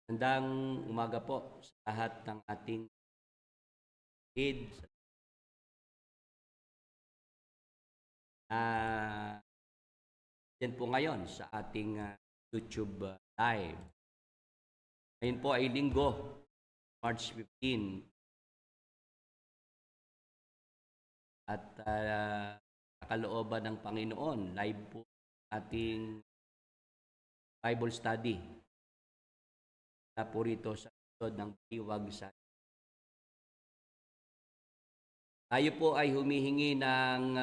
Magandang umaga po sa lahat ng ating kids. Yan po ngayon sa ating YouTube live. Ngayon po ay Linggo, March 15. At sa kalooban ng Panginoon, live po ating Bible study. Na po rito sa likod ng Baliwag sa tayo po ay humihingi ng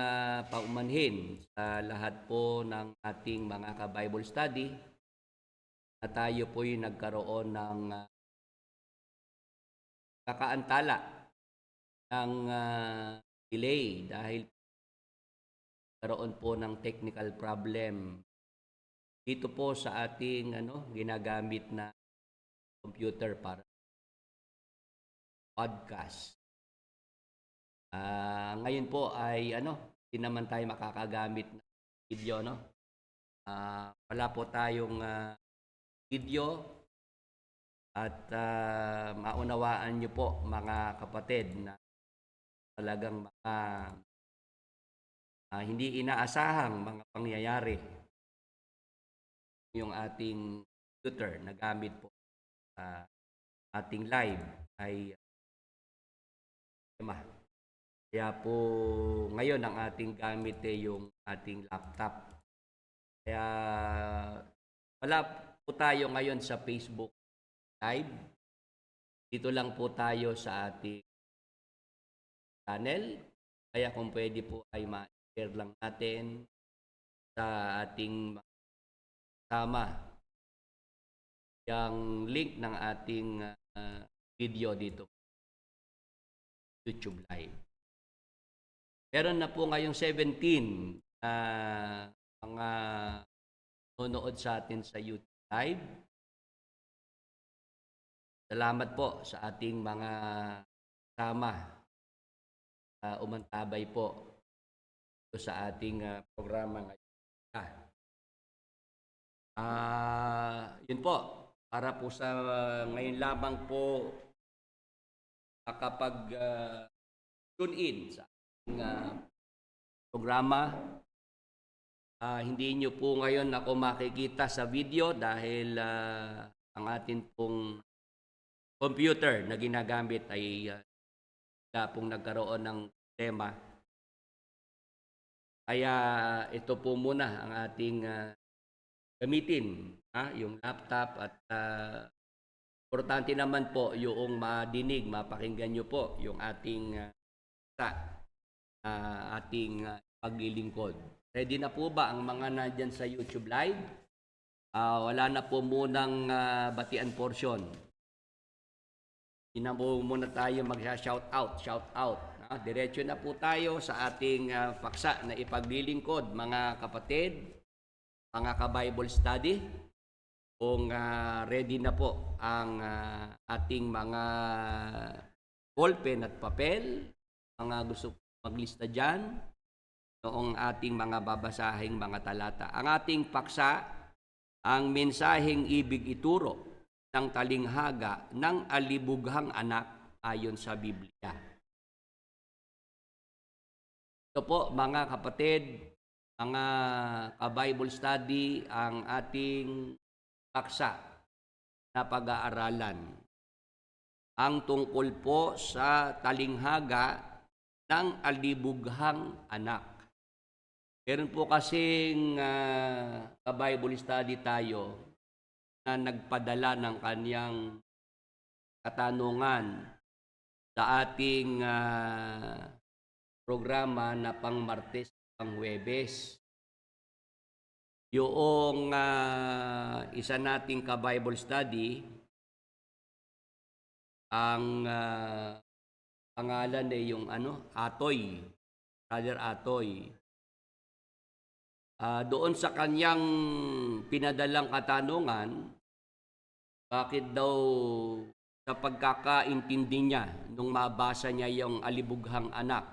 paumanhin sa lahat po ng ating mga ka-Bible study na tayo po ay nagkaroon ng kakaantala ng delay dahil karoon po ng technical problem dito po sa ating ginagamit na computer para podcast. Ngayon po ay hindi naman tayo makakagamit ng video, wala po tayong video at maunawaan niyo po mga kapatid na talagang mga hindi inaasahang mga pangyayari yung ating computer na gamit po ating live ay kaya po ngayon ang ating gamit yung ating laptop. Kaya wala po tayo ngayon sa Facebook Live. Dito lang po tayo sa ating channel. Kaya kung pwede po ay ma-share lang natin sa ating kasama yung link ng ating video dito YouTube Live. Meron na po ngayong 17 mga nanonood sa atin sa YouTube Live. Salamat po sa ating mga kasama umantabay po sa ating programa ngayon. Yun po, para po sa ngayon lamang po makapag tune in sa programa. Hindi nyo po ngayon ako makikita sa video dahil ang atin pong computer na ginagamit ay pong nagkaroon ng tema. Kaya ito po muna ang ating gamitin, yung laptop at importante naman po yung madinig, mapakinggan nyo po yung ating ating paglilingkod. Ready na po ba ang mga nandyan sa YouTube Live? Wala na po munang batian portion. Hindi na po muna tayo mag-shout out. Diretso na po tayo sa ating paksa na ipaglilingkod, mga kapatid, mga ka-Bible study. Kung ready na po ang ating mga ballpen at papel, mga gusto maglista dyan, noong ating mga babasahing mga talata. Ang ating paksa, ang mensaheng ibig ituro ng talinghaga ng alibughang anak ayon sa Biblia. Ito po mga kapatid, mga ka-Bible study, ang ating paksa na pag-aaralan. Ang tungkol po sa talinghaga ng alibughang anak. Meron po kasing ka-Bible study tayo na nagpadala ng kanyang katanungan sa ating programa na pang Martes, pang Huwebes. Yung isa nating ka-Bible study, ang pangalan ay yung Atoy, Brother Atoy. Doon sa kanyang pinadalang katanungan, bakit daw sa pagkakaintindi niya nung mabasa niya yung alibughang anak,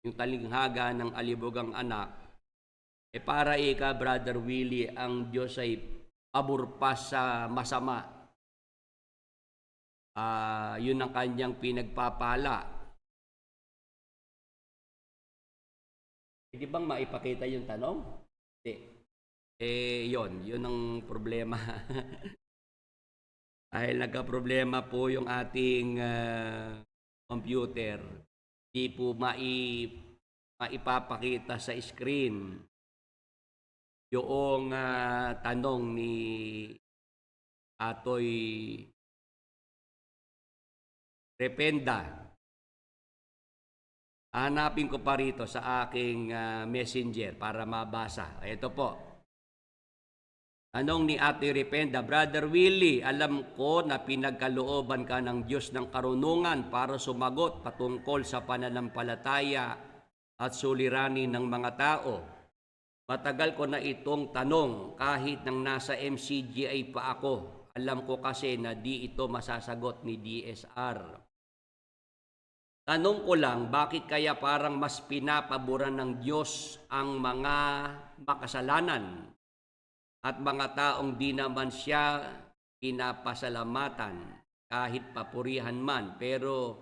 yung talinghaga ng alibughang anak, para ika, Brother Willie, ang Diyos ay pabor pa sa masama Yun ang kanyang pinagpapala. Pwede bang maipakita yung tanong? Hindi. Yun ang problema. Dahil nagka-problema po yung ating computer, di po maipapakita sa screen yung tanong ni Atoy Rependa. Hanapin ko pa rito sa aking messenger para mabasa. Ito po. Tanong ni Ate Rependa, Brother Willie, alam ko na pinagkalooban ka ng Diyos ng karunungan para sumagot patungkol sa pananampalataya at suliranin ng mga tao. Matagal ko na itong tanong kahit nang nasa MCGI pa ako. Alam ko kasi na di ito masasagot ni DSR. Tanong ko lang, bakit kaya parang mas pinapaboran ng Diyos ang mga makasalanan at mga taong di naman siya pinapasalamatan kahit papurihan man, pero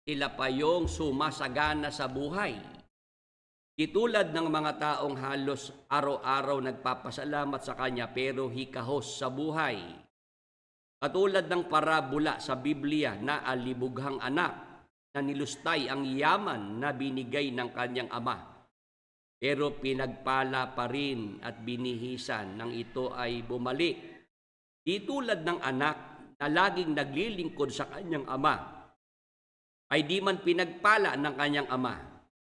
sila pa yung sumasagana sa buhay? Itulad ng mga taong halos araw-araw nagpapasalamat sa Kanya pero hikahos sa buhay. Katulad ng parabola sa Biblia na alibughang anak na nilustay ang yaman na binigay ng kanyang ama. Pero pinagpala pa rin at binihisan nang ito ay bumalik. Di tulad ng anak na laging naglilingkod sa kanyang ama, ay di man pinagpala ng kanyang ama.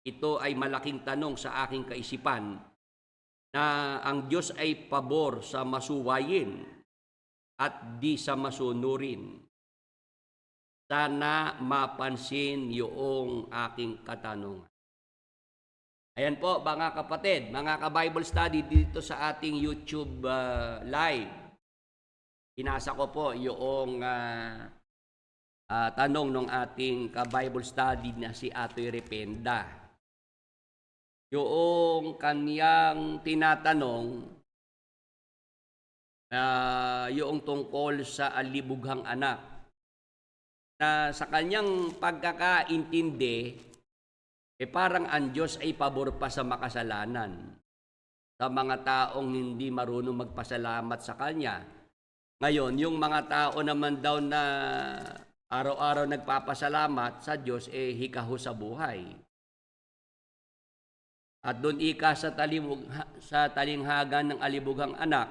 Ito ay malaking tanong sa aking kaisipan na ang Diyos ay pabor sa masuwayin at di sa masunurin. Sana mapansin yung aking katanungan. Ayan po mga kapatid, mga ka-Bible study dito sa ating YouTube live. Pinasa ko po yung tanong ng ating ka-Bible study na si Atoy Rependa. Yung kaniyang tinatanong, yung tungkol sa alibughang anak, na sa kanyang pagkakaintindi, parang ang Diyos ay pabor pa sa makasalanan, sa mga taong hindi marunong magpasalamat sa Kanya. Ngayon, yung mga tao naman daw na araw-araw nagpapasalamat sa Diyos, hikaho sa buhay. At doon ika sa talinghagan ng alibughang anak,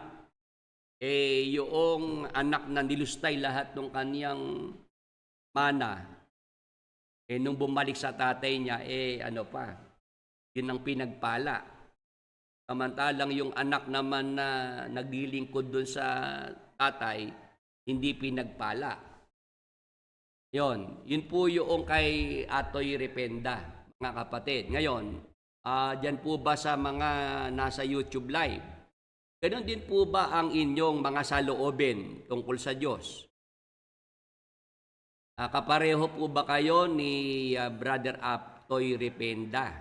yung anak na nilustay lahat ng kaniyang mana, nung bumalik sa tatay niya, ano pa, yun ang pinagpala. Samantalang yung anak naman na naglilingkod doon sa tatay, hindi pinagpala. Yun po yung kay Atoy Rependa, mga kapatid. Ngayon, dyan po ba sa mga nasa YouTube live, ganon din po ba ang inyong mga saloobin tungkol sa Diyos? Kapareho po ba kayo ni Brother Atoy Rependa?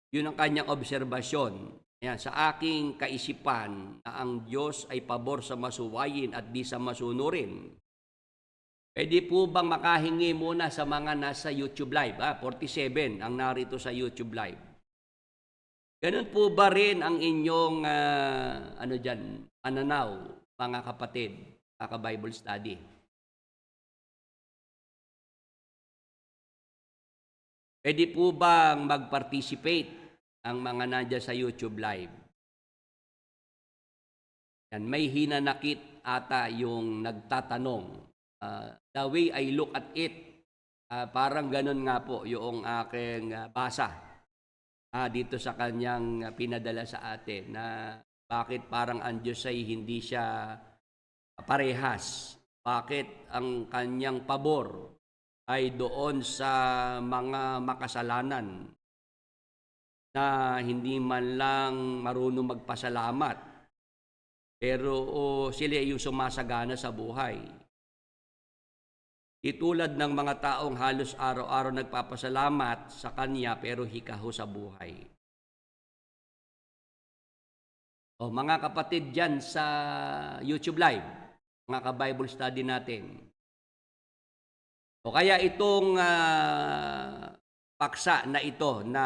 Yun ang kanyang obserbasyon. Ayan, sa aking kaisipan na ang Diyos ay pabor sa masuwayin at di sa masunurin. Pwede po bang makahingi muna sa mga nasa YouTube live? 47 ang narito sa YouTube live. Ganun po ba rin ang inyong pananaw, mga kapatid, kaka-Bible study? Pwede po bang mag-participate ang mga nandiyan sa YouTube live? Yan, may hinanakit ata yung nagtatanong. The way I look at it, parang ganun nga po yung aking basa dito sa kanyang pinadala sa atin, na bakit parang ang Diyos ay hindi siya parehas. Bakit ang kanyang pabor ay doon sa mga makasalanan na hindi man lang marunong magpasalamat, pero sila yung sumasagana sa buhay. Itulad ng mga taong halos araw-araw nagpapasalamat sa Kanya pero hikaho sa buhay. Mga kapatid dyan sa YouTube live, mga ka-Bible study natin, O kaya itong paksa na ito na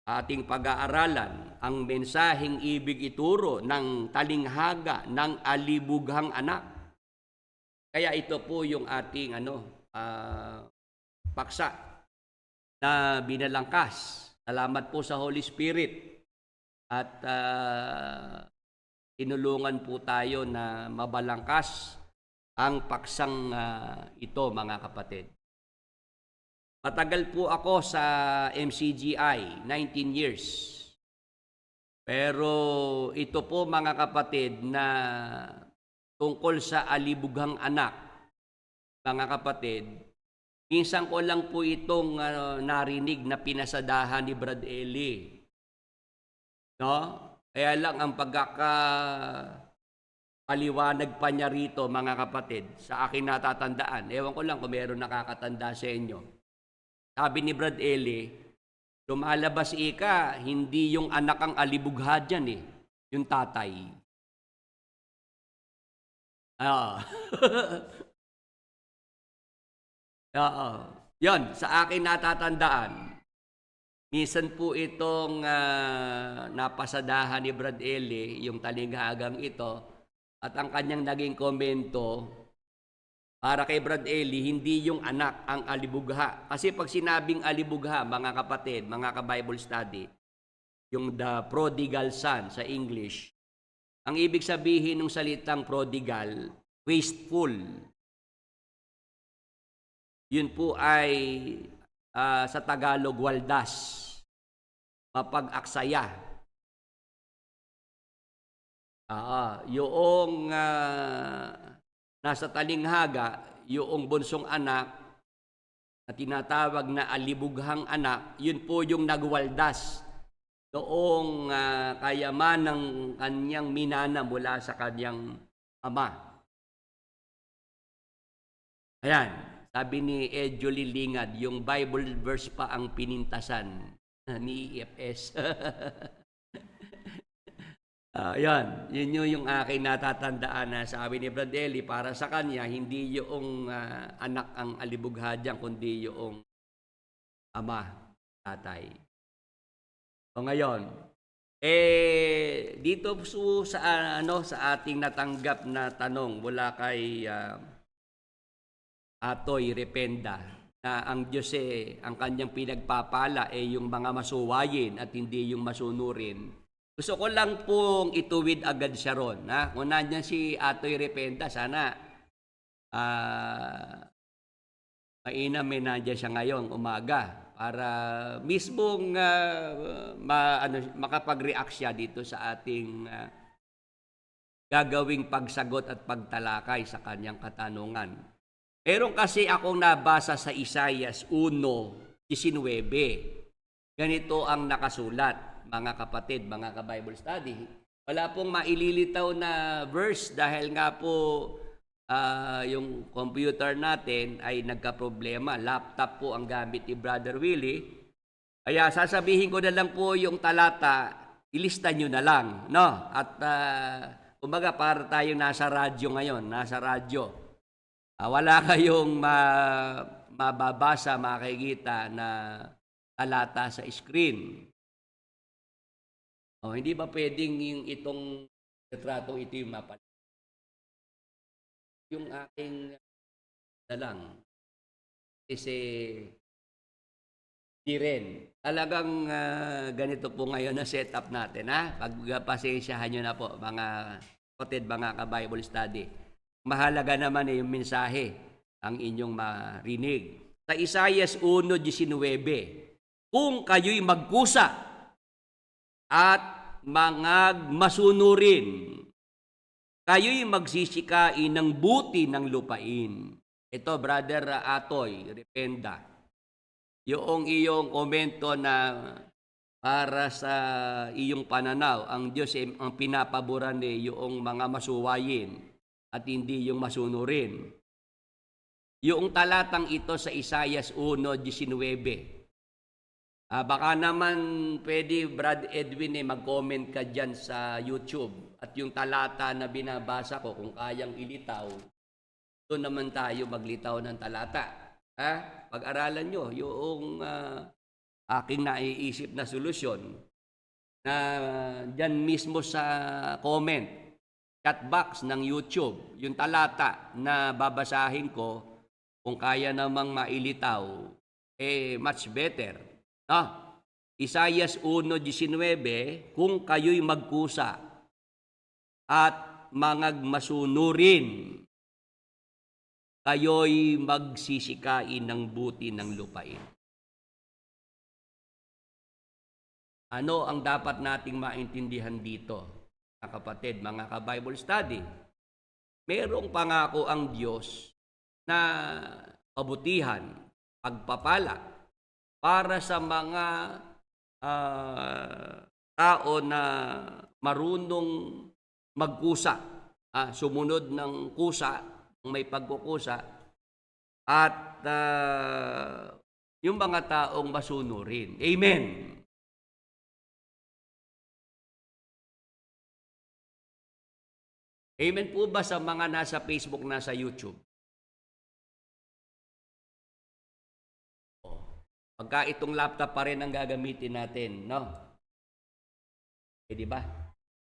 ating pag-aaralan, ang mensaheng ibig ituro ng talinghaga ng alibughang anak. Kaya ito po yung ating paksa na binalangkas. Salamat po sa Holy Spirit at tinulungan po tayo na mabalangkas ang paksang ito, mga kapatid. Matagal po ako sa MCGI, 19 years. Pero ito po, mga kapatid, na tungkol sa alibughang anak, mga kapatid, minsan ko lang po itong narinig na pinasadahan ni Brad Eli. No? Kaya lang ang paliwanag pa niya rito, mga kapatid, sa akin natatandaan. Ewan ko lang kung meron nakakatanda sa inyo. Sabi ni Brad Eli, lumalabas ika, hindi yung anak ang alibugha dyan yung tatay. Yan, sa akin natatandaan. Minsan po itong napasadahan ni Brad Eli, yung talinghagang ito, at ang kanyang naging komento, para kay Brad Eli, hindi yung anak ang alibugha. Kasi pag sinabing alibugha, mga kapatid, mga ka-Bible study, yung the prodigal son sa English, ang ibig sabihin ng salitang prodigal, wasteful. Yun po ay sa Tagalog, waldas, mapag-aksaya. Yung nasa talinghaga, yung bunsong anak na tinatawag na alibughang anak, yun po yung nagwaldas noong kayaman ng kanyang minana mula sa kanyang ama. Ayan, sabi ni Ed Jolie Lingad, yung Bible verse pa ang pinintasan ni EFS. Yun yung aking natatandaan na sabi ni Brad Eli, para sa kanya, hindi yung anak ang alibugha dyan, kundi yung ama, tatay. So ngayon, dito po sa ating natanggap na tanong mula kay Atoy Rependa, na ang Diyos ang kanyang pinagpapala yung mga masuwayin at hindi yung masunurin. Gusto ko lang pong ituwid agad siya ron. Kung nandiyan si Atoy Rependa, sana mainam nandiyan siya ngayong umaga para mismong makapag-react siya dito sa ating gagawing pagsagot at pagtalakay sa kanyang katanungan. Meron kasi akong nabasa sa Isaias 1:19. Ganito ang nakasulat. Mga kapatid, mga ka-Bible study, wala pong maililitaw na verse dahil nga po yung computer natin ay nagka-problema. Laptop po ang gamit ni Brother Willie. Kaya sasabihin ko na lang po yung talata, ilista nyo na lang. No? At umaga para tayong nasa radyo ngayon, nasa radyo. Wala kayong mababasa, makikita na talata sa screen. Hindi ba pwedeng itong retratong ito yung mapalit? Yung aking lang kasi di rin. Talagang ganito po ngayon na setup natin. Pagpasensyahan nyo na po, mga kapatid, mga ka-Bible study. Mahalaga naman yung mensahe ang inyong marinig. Sa Isaias 1:19, kung kayo'y magkusa at mga masunurin, kayo'y magsisikain ng buti ng lupain. Ito, Brother Atoy Rependa, yung iyong komento na para sa iyong pananaw, ang Diyos ang pinapaboran yung mga masuwayin at hindi yung masunurin. Yung talatang ito sa Isaias 1:19, baka naman pwede, Brad Edwin, mag-comment ka dyan sa YouTube. At yung talata na binabasa ko, kung kayang ilitaw, doon naman tayo maglitaw ng talata. Ha? Pag-aralan nyo yung aking naiisip na solusyon na dyan mismo sa comment, chat box ng YouTube, yung talata na babasahin ko, kung kaya namang mailitaw, much better. No? Isaias 1:19, kung kayo'y magkusa at mangagmasunurin, kayo'y magsisikain ng buti ng lupain. Ano ang dapat nating maintindihan dito, mga kapatid, mga ka-Bible study? Merong pangako ang Diyos na kabutihan, pagpapala para sa mga tao na marunong magkusa, sumunod ng kusa, may pagkukusa, at yung mga taong masunurin. Amen. Amen po ba sa mga nasa Facebook, nasa YouTube? Pagka itong laptop pa rin ang gagamitin natin, no? Di ba?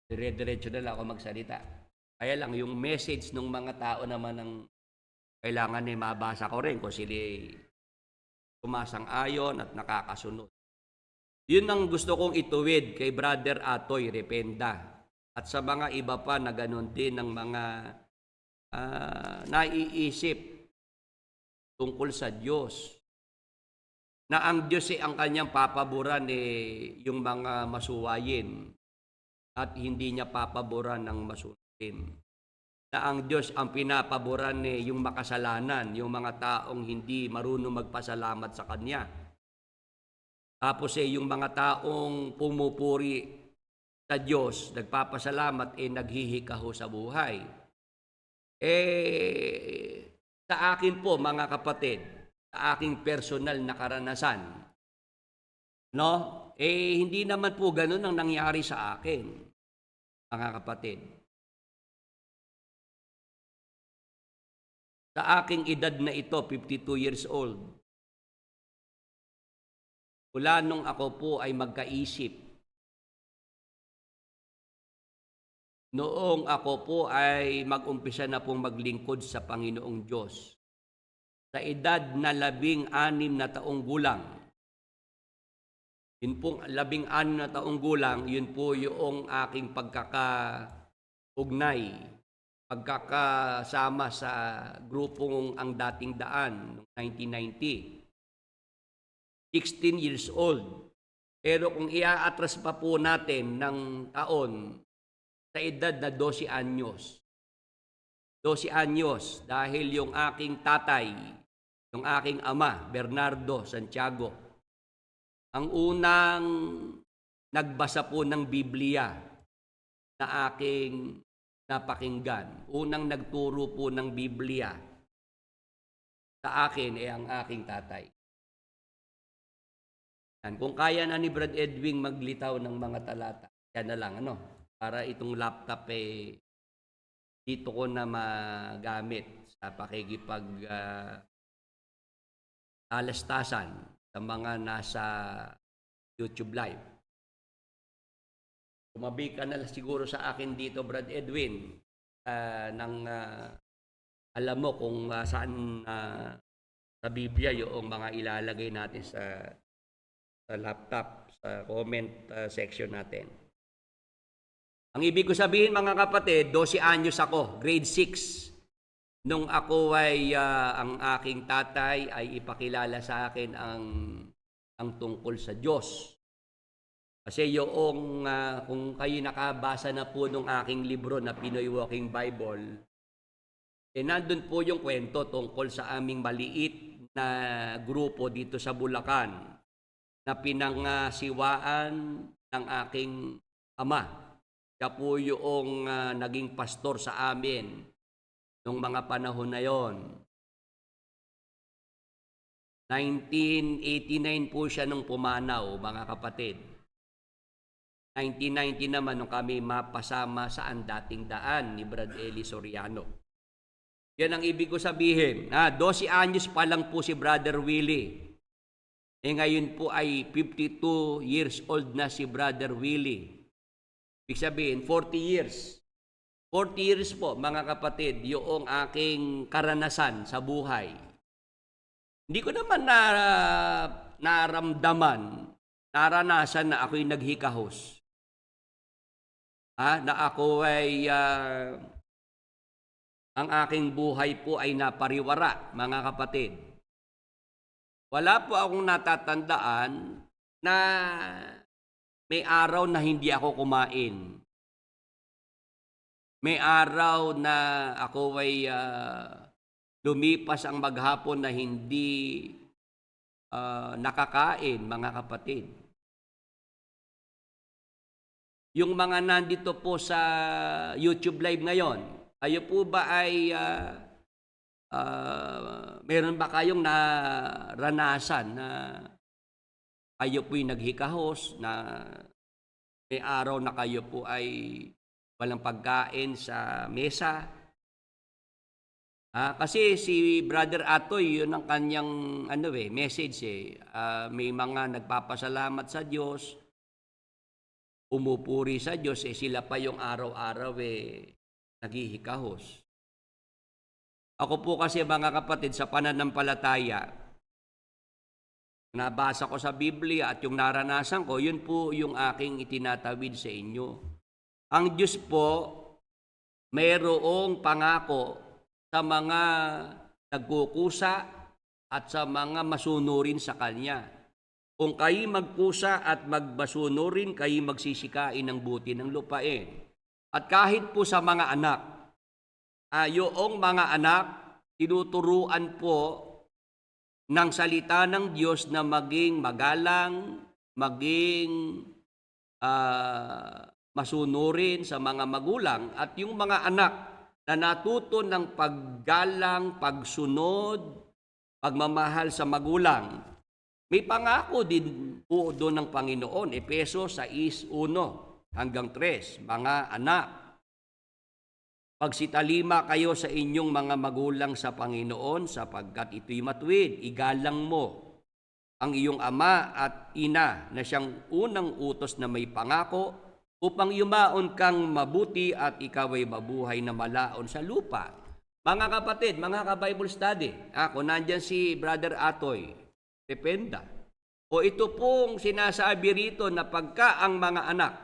Dire-diretso na lang ako magsalita. Kaya lang, yung message ng mga tao naman ang kailangan mabasa ko rin kung sila sumasang-ayon at nakakasunod. Yun ang gusto kong ituwid kay Brother Atoy Rependa at sa mga iba pa na ganun din ng mga naiisip tungkol sa Diyos. Na ang Diyos ang kanyang papaboran yung mga masuwayin at hindi niya papaboran ng masunurin. Na ang Diyos ang pinapaboran yung makasalanan, yung mga taong hindi marunong magpasalamat sa Kanya. Tapos yung mga taong pumupuri sa Diyos, nagpapasalamat, naghihikaho sa buhay. Sa akin po, mga kapatid, sa aking personal na karanasan, no? Hindi naman po ganun ang nangyari sa akin, mga kapatid. Sa aking edad na ito, 52 years old, mula nung ako po ay magkaisip, noong ako po ay mag-umpisa na pong maglingkod sa Panginoong Diyos, sa edad na 16 na taong gulang. Yun pong 16 na taong gulang, yun po yung aking pagkakaugnay, pagkakasama sa grupong Ang Dating Daan noong 1990. 16 years old. Pero kung iaatras pa po natin ng taon, sa edad na 12 anyos. 12 anyos dahil yung aking tatay, yung aking ama, Bernardo Santiago, ang unang nagbasa po ng Biblia na aking napakinggan. Unang nagturo po ng Biblia sa akin ang aking tatay. Kung kaya na ni Brad Edwin maglitaw ng mga talata, yan na lang, para itong laptop dito ko na magamit sa pakikipag alastasan sa mga nasa YouTube Live. Tumabi ka na siguro sa akin dito, Brad Edwin, alam mo kung saan sa Biblia yung mga ilalagay natin sa laptop, sa comment section natin. Ang ibig ko sabihin, mga kapatid, 12 anyos ako, grade 6. Nung ako ay, ang aking tatay ay ipakilala sa akin ang tungkol sa Diyos. Kasi yung, kung kayo nakabasa na po ng aking libro na Pinoy Walking Bible, nandun po yung kwento tungkol sa aming maliit na grupo dito sa Bulacan na pinangasiwaan ng aking ama. Siya po yung naging pastor sa amin noong mga panahon na yon. 1989 po siya nung pumanaw, mga kapatid. 1990 naman nung kami mapasama sa Ang Dating Daan ni Brad Eli Soriano. Yan ang ibig ko sabihin. 12 anyos pa lang po si Brother Willie. Ngayon po ay 52 years old na si Brother Willie. Ibig sabihin, 40 years. 40 years po, mga kapatid, yung aking karanasan sa buhay. Hindi ko naman naranasan na ako'y naghikahos. Na ako ay, ang aking buhay po ay napariwara, mga kapatid. Wala po akong natatandaan na may araw na hindi ako kumain. May araw na ako ay lumipas ang maghapon na hindi nakakain, mga kapatid. Yung mga nandito po sa YouTube Live ngayon, kayo po ba ay meron ba kayong naranasan na kayo po'y naghikahos, na may araw na kayo po ay walang pagkain sa mesa? Kasi si Brother Atoy, yun ang kanyang message. May mga nagpapasalamat sa Diyos, umupuri sa Diyos, sila pa yung araw-araw naghihikahos. Ako po kasi, mga kapatid, sa pananampalataya, nabasa ko sa Biblia at yung naranasan ko, yun po yung aking itinatawid sa inyo. Ang Diyos po, mayroong pangako sa mga nagkukusa at sa mga masunurin sa Kanya. Kung kayo magkusa at magbasunurin, kayo magsisikain ng buti ng lupain. At kahit po sa mga anak, yung mga anak, tinuturuan po ng salita ng Diyos na maging magalang, maging masunurin sa mga magulang. At yung mga anak na natuto ng paggalang, pagsunod, pagmamahal sa magulang, may pangako din po doon ng Panginoon. Efesos 6:1 hanggang 3, mga anak, pagsitalima kayo sa inyong mga magulang sa Panginoon sapagkat ito'y matuwid. Igalang mo ang iyong ama at ina na siyang unang utos na may pangako upang yumaon kang mabuti at ikaw ay mabuhay na malaon sa lupa. Mga kapatid, mga ka-Bible study, kung nandyan si Brother Atoy, Rependa, o ito pong sinasabi rito na pagka ang mga anak,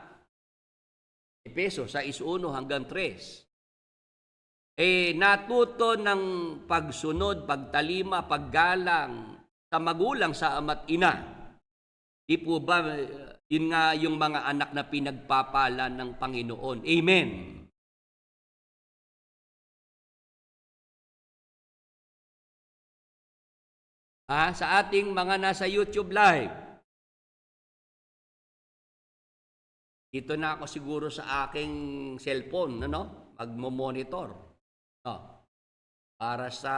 Efesos 6:1 hanggang 3, natuto ng pagsunod, pagtalima, paggalang sa magulang, sa ama't ina. Di po ba yun nga yung mga anak na pinagpapala ng Panginoon? Amen. Sa ating mga nasa YouTube Live, dito na ako siguro sa aking cellphone, magmo-monitor. Para sa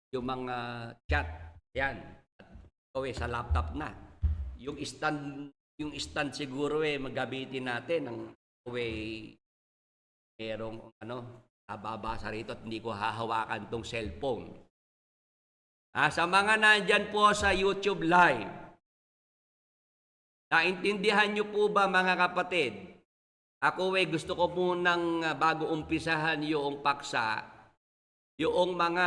yung mga chat, yan. Sa laptop na. Yung stand siguro magamitin natin ng merong nababasa rito at hindi ko hahawakan tong cellphone. Sa mga nandyan po sa YouTube Live, naintindihan niyo po ba, mga kapatid? Ako gusto ko munang bago umpisahan yung paksa, yung mga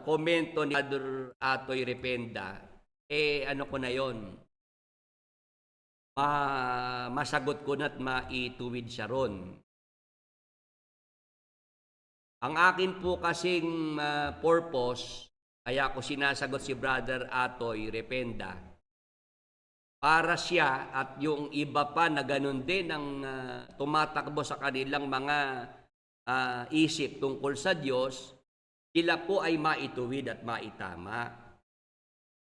komento ni Brother Atoy Rependa, ko na yon. Masagot ko na at maituwid siya ron. Ang akin po kasing purpose, kaya ko sinasagot si Brother Atoy Rependa, para siya at yung iba pa na ganun din ang tumatakbo sa kanilang mga isip tungkol sa Diyos, sila po ay maituwid at maitama.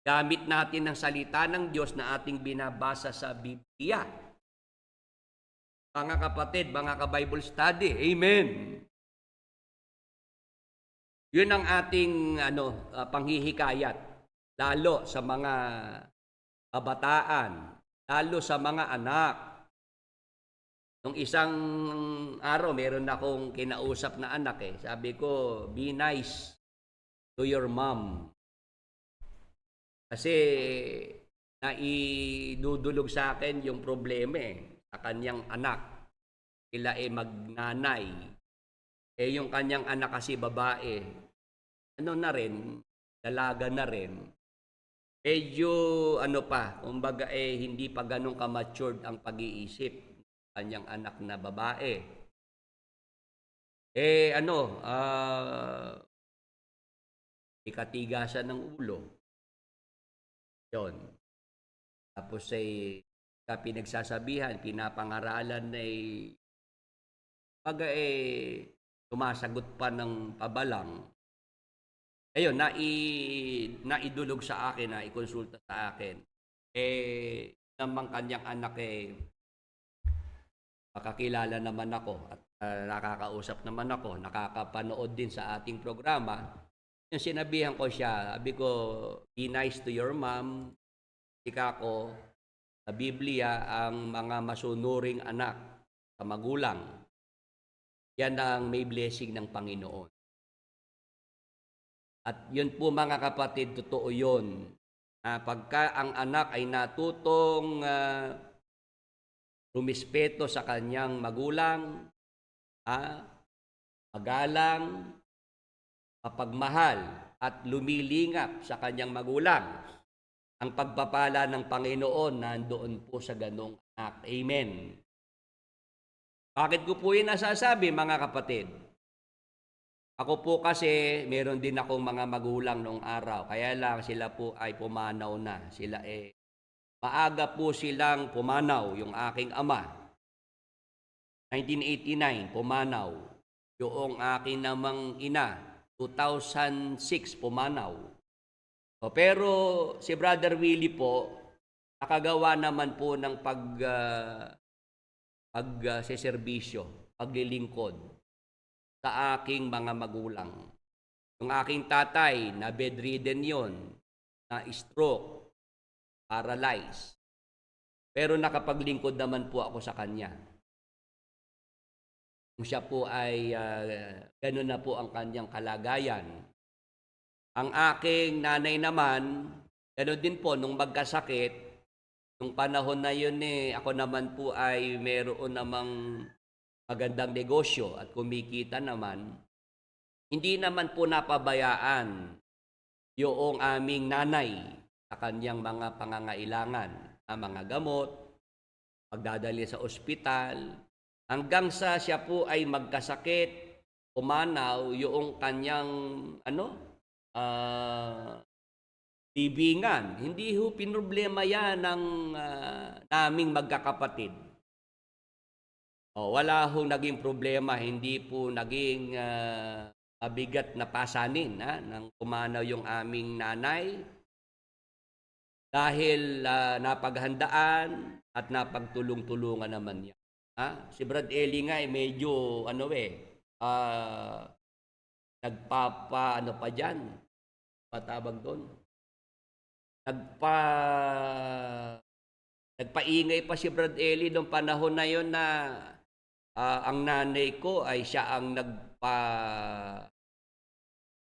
Gamit natin ang salita ng Diyos na ating binabasa sa Biblia. Mga kapatid, mga ka-Bible study, amen. Yun ang ating panghihikayat, lalo sa mga kabataan, lalo sa mga anak. Nung isang araw, meron akong kinausap na anak eh. Sabi ko, be nice to your mom. Kasi naidudulog sa akin yung problema eh, sa kanyang anak. Sila eh magnanay. Eh yung kanyang anak kasi babae, ano na rin, dalaga na rin. Medyo ano pa, kumbaga eh hindi pa ganun ka-matured ang pag-iisip ng kanyang anak na babae. Eh ano, ikatigasan ng ulo. Yon. Tapos ay pinagsasabihan, pinapangaralan ay pag sumasagot pa ng pabalang. Ayun, naidulog sa akin, naikonsulta sa akin. Eh, namang kanyang anak eh, makakilala naman ako at nakakausap naman ako, nakakapanood din sa ating programa. Yung sinabihan ko siya, sabi ko, be nice to your mom. Ika ko, sa Biblia, ang mga masunuring anak sa magulang, yan ang may blessing ng Panginoon. At yun po mga kapatid, totoo yun. Pagka ang anak ay natutong rumispeto sa kanyang magulang, magalang, mapagmahal, at lumilingap sa kanyang magulang, ang pagpapala ng Panginoon nandoon po sa ganong anak. Amen. Bakit ko po yun nasasabi mga kapatid? Ako po kasi, meron din akong mga magulang noong araw. Kaya lang sila po ay pumanaw na. Sila maaga po silang pumanaw, yung aking ama. 1989, pumanaw. Yung aking namang ina, 2006, pumanaw. Pero si Brother Willie po, nakagawa naman po ng pagseserbisyo, paglilingkod sa aking mga magulang. Yung aking tatay, na bedridden yon, na stroke, paralyzed. Pero nakapaglingkod naman po ako sa kanya. Kung siya po ay gano'n na po ang kanyang kalagayan. Ang aking nanay naman, gano'n din po, nung magkasakit, nung panahon na yun ako naman po ay meron namang magandang negosyo at kumikita naman, hindi naman po napabayaan yung aming nanay sa kanyang mga pangangailangan, mga gamot, pagdadali sa ospital, hanggang sa siya po ay magkasakit, pumanaw yung kanyang libingan. Hindi ho pinroblema yan ng naming magkakapatid. Wala hong naging problema, hindi po naging mabigat na pasanin nang pumanaw yung aming nanay dahil napaghandaan at napagtulong-tulungan naman yan. Si Brad Eli nga medyo nagpapa pa dyan, patawag doon, nagpaingay pa si Brad Eli noong panahon na yon na ang nanay ko ay siya ang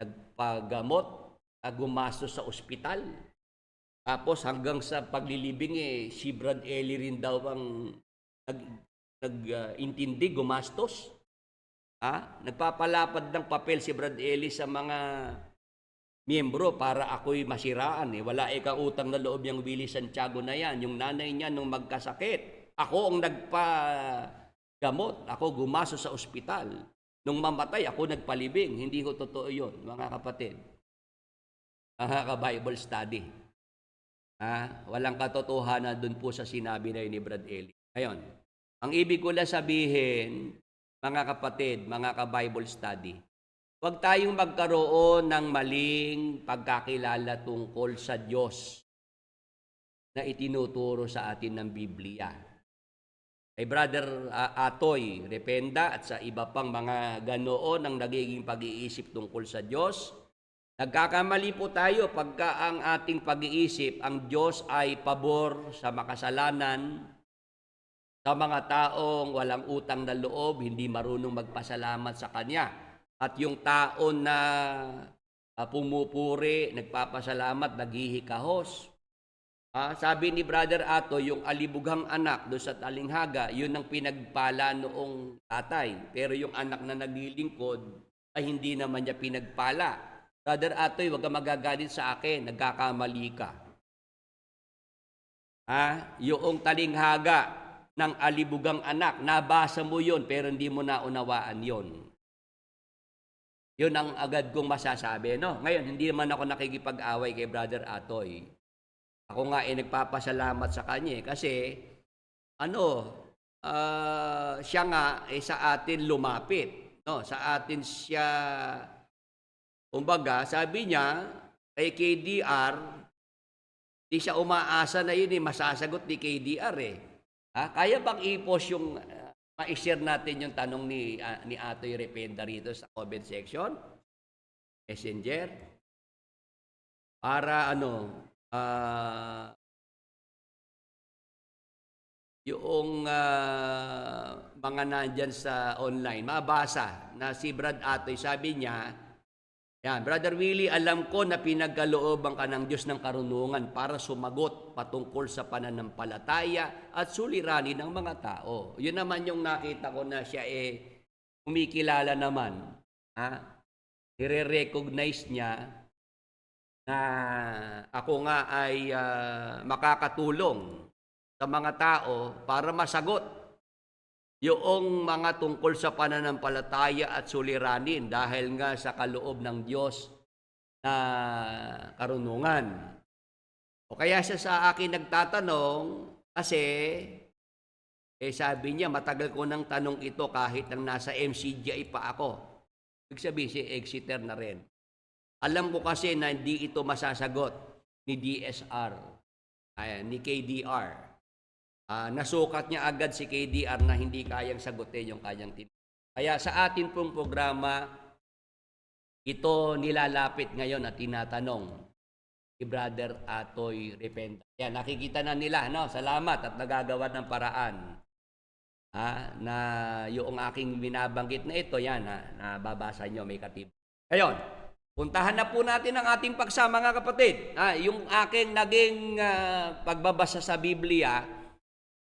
nagpagamot, gumastos sa ospital. Tapos hanggang sa paglilibing si Brad Eli rin daw ang nag-intindi, gumastos. Nagpapalapad ng papel si Brad Eli sa mga miyembro para ako'y masiraan. Wala kang utang na loob yung Willie Santiago na yan. Yung nanay niya nung magkasakit, ako ang nagpagamot, ako gumastos sa ospital. Nung mamatay, ako nagpalibing. Hindi ko totoo yun, mga kapatid. Mga ka-Bible study. Walang katotohanan dun po sa sinabi na yun ni Brad Eli. Ngayon, ang ibig ko lang sabihin, mga kapatid, mga ka-Bible study, huwag tayong magkaroon ng maling pagkakilala tungkol sa Diyos na itinuturo sa atin ng Biblia. Kay Brother Atoy Rependa at sa iba pang mga ganoon ang nagiging pag-iisip tungkol sa Diyos, nagkakamali po tayo pagka ang ating pag-iisip, ang Diyos ay pabor sa makasalanan, sa mga taong walang utang na loob, hindi marunong magpasalamat sa Kanya. At yung tao na pumupuri, nagpapasalamat, naghihikahos. Sabi ni Brother Ato, yung alibughang anak doon sa talinghaga, yun ang pinagpala noong tatay. Pero yung anak na naglilingkod ay hindi naman niya pinagpala. Brother Ato, huwag ka magagalit sa akin, nagkakamali ka. Yung talinghaga ng alibugang anak, nabasa mo yun pero hindi mo naunawaan yun. Yun ang agad kong masasabi. No? Ngayon, hindi naman ako nakikipag-away kay Brother Atoy. Ako nga nagpapasalamat sa kanya kasi siya nga sa atin lumapit. No? Sa atin siya, kumbaga, sabi niya kay KDR, di siya umaasa na yun masasagot ni KDR Kaya bang i-post yung ma-share natin yung tanong ni Atoy Rependa rito sa comment section? Messenger? Para yung mga nandyan sa online, mabasa na si Brad Atoy, sabi niya, yan, Brother Willie, alam ko na pinagkalooban ka ng Diyos ng karunungan para sumagot patungkol sa pananampalataya at suliranin ng mga tao. Yun naman yung nakita ko na siya kumikilala naman. I-recognize niya na ako nga ay makakatulong sa mga tao para masagot yung mga tungkol sa pananampalataya at suliranin dahil nga sa kaloob ng Diyos na karunungan. O kaya siya sa akin nagtatanong kasi sabi niya matagal ko nang tanong ito kahit nang nasa MCGI pa ako. Ibig sabihin si Exeter na rin. Alam ko kasi na hindi ito masasagot ni DSR, ni KDR. Nasukat niya agad si KDR na hindi kayang sagutin yung kanyang tinanong. Kaya sa atin pong programa, ito nilalapit ngayon at tinatanong ni Brother Atoy Rependa. Yan, nakikita na nila, salamat at nagagawa ng paraan. Na yung aking binabanggit na ito, yan, nababasa nyo, may katib. Ngayon, puntahan na po natin ang ating pagsama, mga kapatid. Yung aking naging pagbabasa sa Biblia,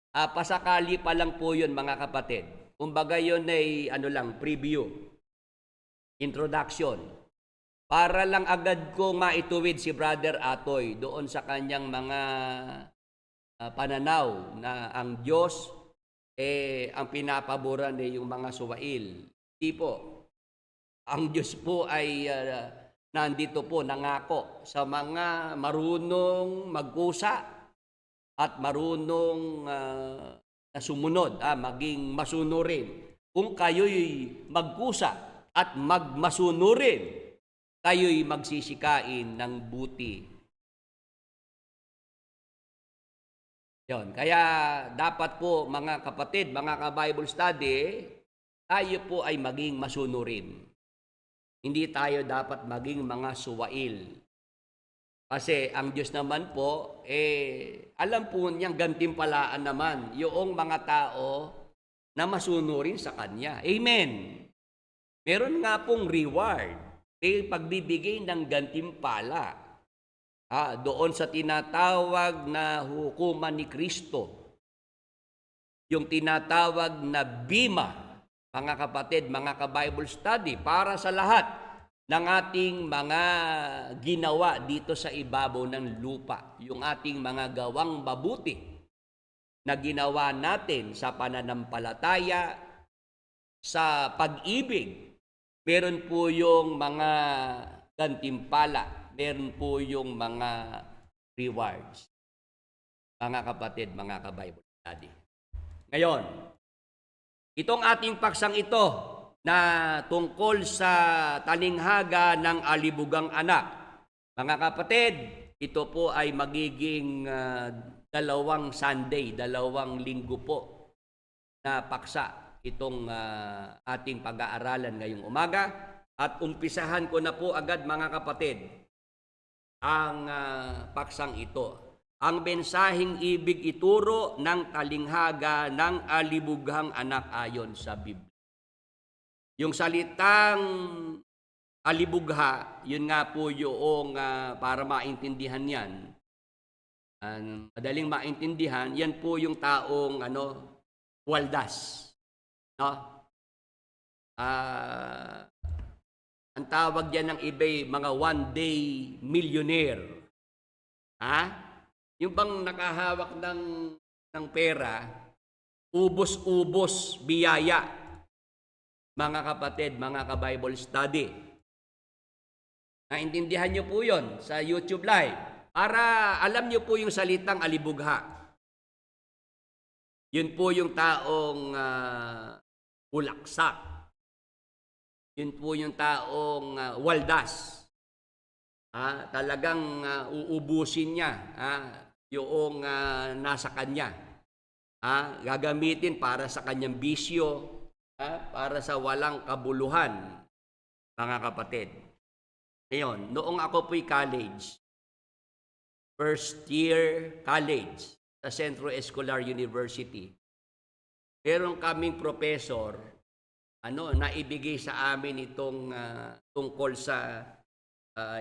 pasakali pa lang po yun, mga kapatid. Kumbaga yun ay preview, introduction. Para lang agad ko maituwid si Brother Atoy doon sa kanyang mga pananaw na ang Diyos ang pinapaboran yung mga suwail. Hindi po. Ang Diyos po ay nandito po, nangako sa mga marunong magkusa at marunong na sumunod, maging masunurin. Kung kayo'y magkusa at magmasunurin, kayo'y magsisikain ng buti. Yon. Kaya dapat po, mga kapatid, mga ka-Bible study, tayo po ay maging masunurin. Hindi tayo dapat maging mga suwail. Kasi ang Diyos naman po, alam po niyang gantimpalaan naman yung mga tao na masunurin sa Kanya. Amen. Meron nga pong reward, pagbibigay ng gantimpala doon sa tinatawag na hukuman ni Kristo. Yung tinatawag na bima, mga kapatid, mga ka-Bible study, para sa lahat ng ating mga ginawa dito sa ibabaw ng lupa, yung ating mga gawang mabuti na ginawa natin sa pananampalataya, sa pag-ibig, meron po yung mga gantimpala, meron po yung mga rewards. Mga kapatid, mga ka-Bible study. Ngayon, itong ating paksang ito, na tungkol sa talinghaga ng alibugang anak. Mga kapatid, ito po ay magiging 2 Sunday, 2 linggo po na paksa itong ating pag-aaralan ngayong umaga. At umpisahan ko na po agad, mga kapatid, ang paksang ito. ang mensaheng ibig ituro ng talinghaga ng alibughang anak ayon sa Biblia. Yung salitang alibugha, yun nga po yung para maintindihan yan, madaling maintindihan, yan po yung taong waldas. No? Ang tawag diyan ng iba'y mga one-day millionaire. Yung bang nakahawak ng pera, ubos-ubos biyaya. Mga kapatid, mga ka-Bible study. Naintindihan niyo po yon sa YouTube Live. Para alam niyo po yung salitang alibugha. Yun po yung taong ulaksak. Yun po yung taong waldas. Talagang uubusin niya yung nasa kanya. Gagamitin para sa kanyang bisyo, para sa walang kabuluhan, mga kapatid. Ngayon, noong ako po'y college, first year college sa Centro Escolar University, meron kaming professor naibigay sa amin itong tungkol sa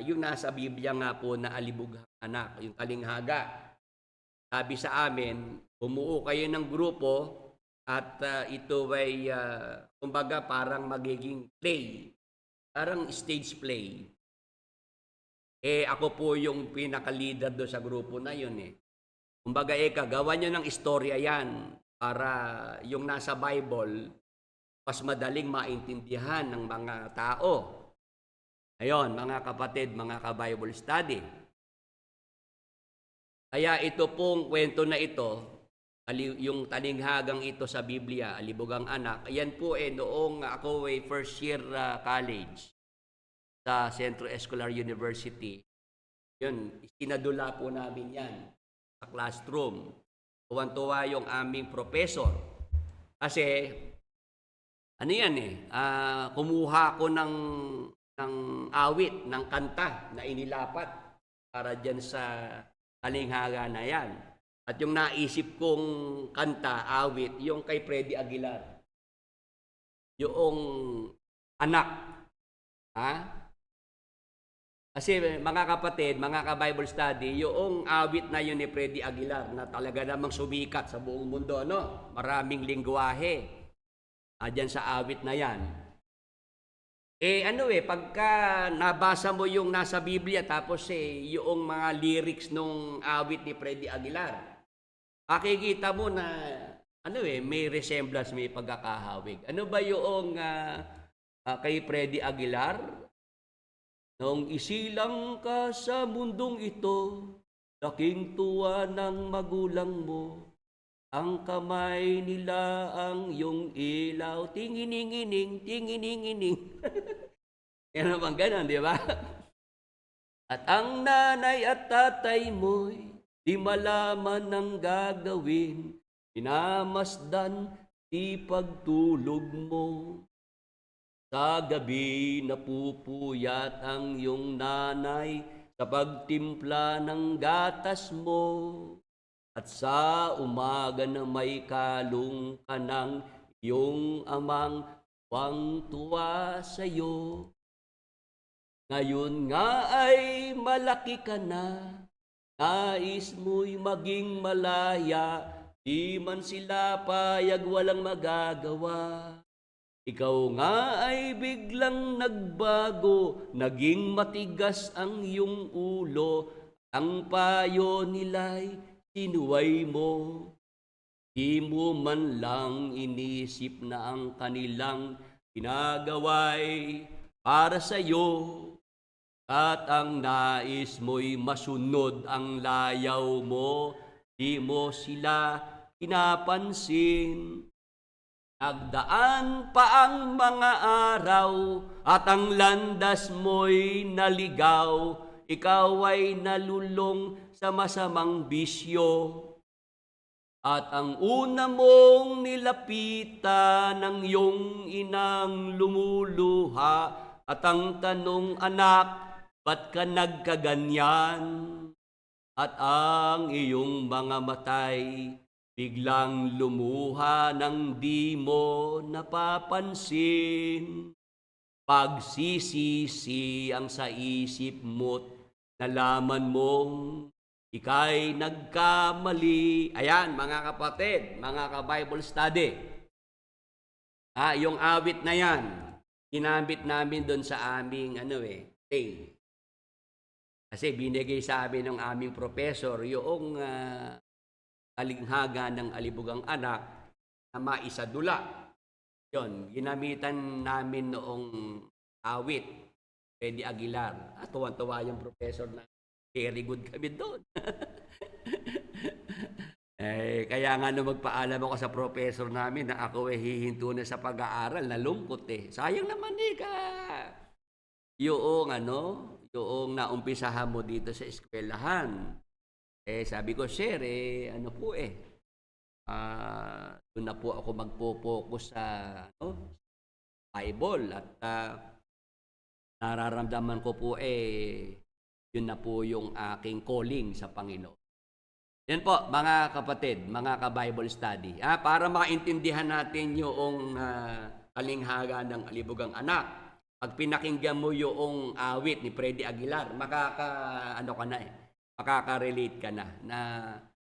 yung nasa Biblia nga po na alibughang anak, yung talinghaga. Sabi sa amin, bumuo kayo ng grupo at ito ay kumbaga parang magiging play, parang stage play. Ako po yung pinaka-leader doon sa grupo na yun Kumbaga gawa nyo ng istorya yan para yung nasa Bible mas madaling maintindihan ng mga tao. Ayon, mga kapatid, mga ka-Bible study. Kaya ito pong kwento na ito, yung talinghagang ito sa Biblia, alibughang anak, yan po noong ako ay first year college sa Centro Escolar University. Yun, sinadula po namin yan sa classroom. Tuwan-tuwa yung aming professor. Kasi, kumuha ko ng awit, ng kanta na inilapat para dyan sa talinghaga na yan. At yung naisip kong kanta, awit, yung kay Freddy Aguilar. Yung anak. Kasi mga kapatid, mga ka-Bible study, yung awit na yun ni Freddy Aguilar na talaga namang sumikat sa buong mundo, maraming lingwahe. Diyan sa awit na yan. Pagka nabasa mo yung nasa Biblia, tapos yung mga lyrics nung awit ni Freddy Aguilar, makikita mo na, may resemblance, may pagkakahawig. Ano ba yung kay Freddy Aguilar? Noong isilang ka sa mundong ito, laking tuwa ng magulang mo. Ang kamay nila ang iyong ilaw, tinginingining, tinginingining. Yan naman ganon, di ba? At ang nanay at tatay mo'y di malaman ng gagawin, pinamasdan di pagtulog mo. Sa gabi napupuyat ang iyong nanay sa pagtimpla ng gatas mo. At sa umaga na may kalong ka ng iyong amang tuwang-tuwa sa'yo. Ngayon nga ay malaki ka na, nais mo'y maging malaya, di man sila payag walang magagawa. Ikaw nga ay biglang nagbago, naging matigas ang iyong ulo, ang payo nila'y sinuway mo. Di mo man lang inisip na ang kanilang ginagawa'y para sa iyo. At ang nais mo'y masunod ang layaw mo, di mo sila pinapansin. Nagdaan pa ang mga araw at ang landas mo'y naligaw, ikaw ay nalulong sa masamang bisyo. At ang una mong nilapitan ng iyong inang lumuluha, at ang tanong, anak, ba't ka nagkaganyan? at ang iyong mga matay biglang lumuha ng di mo napapansin. Pagsisisi ang sa isip mo't nalaman mong ika'y nagkamali. Ayan, mga kapatid, mga ka-Bible study. Yung awit na yan, ginamit namin doon sa aming thing. Kasi binigay sa amin ng aming professor yung talinghaga ng alibugang anak na maisadula. Yon, ginamitan namin noong awit, Freddy Aguilar. Tuwan-tuwa yung professor na very good kami doon. Kaya nga nung magpaalam ako sa professor namin na ako hihinto na sa pag-aaral, nalungkot Sayang naman yung yung naumpisahan mo dito sa eskwelahan. Sabi ko, sir, doon na po ako magpo-focus sa Bible at nararamdaman ko po yun na po yung aking calling sa Panginoon. Yan po, mga kapatid, mga ka-Bible study. Para maintindihan natin yung talinghaga ng alibugang anak. Pag pinakinggan mo yung awit ni Freddy Aguilar, makaka-relate ka na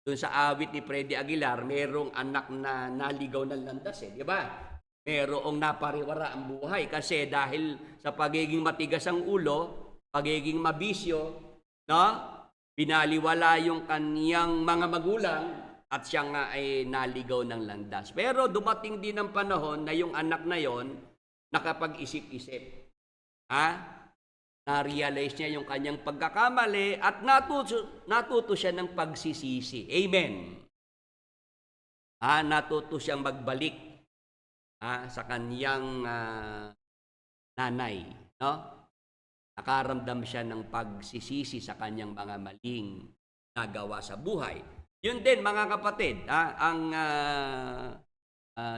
doon sa awit ni Freddy Aguilar, merong anak na naligaw ng landas di ba? Merong napariwara ang buhay kasi dahil sa pagiging matigas ang ulo, pagiging mabisyo, binaliwala yung kaniyang mga magulang at siya nga ay naligaw ng landas. Pero dumating din ang panahon na yung anak na yon nakapag-isip-isip. Na-realize niya yung kanyang pagkakamali at natuto siya ng pagsisisi. Amen. Natuto siyang magbalik sa kanyang nanay. Nakaramdam siya ng pagsisisi sa kanyang mga maling nagawa sa buhay. Yun din, mga kapatid, ang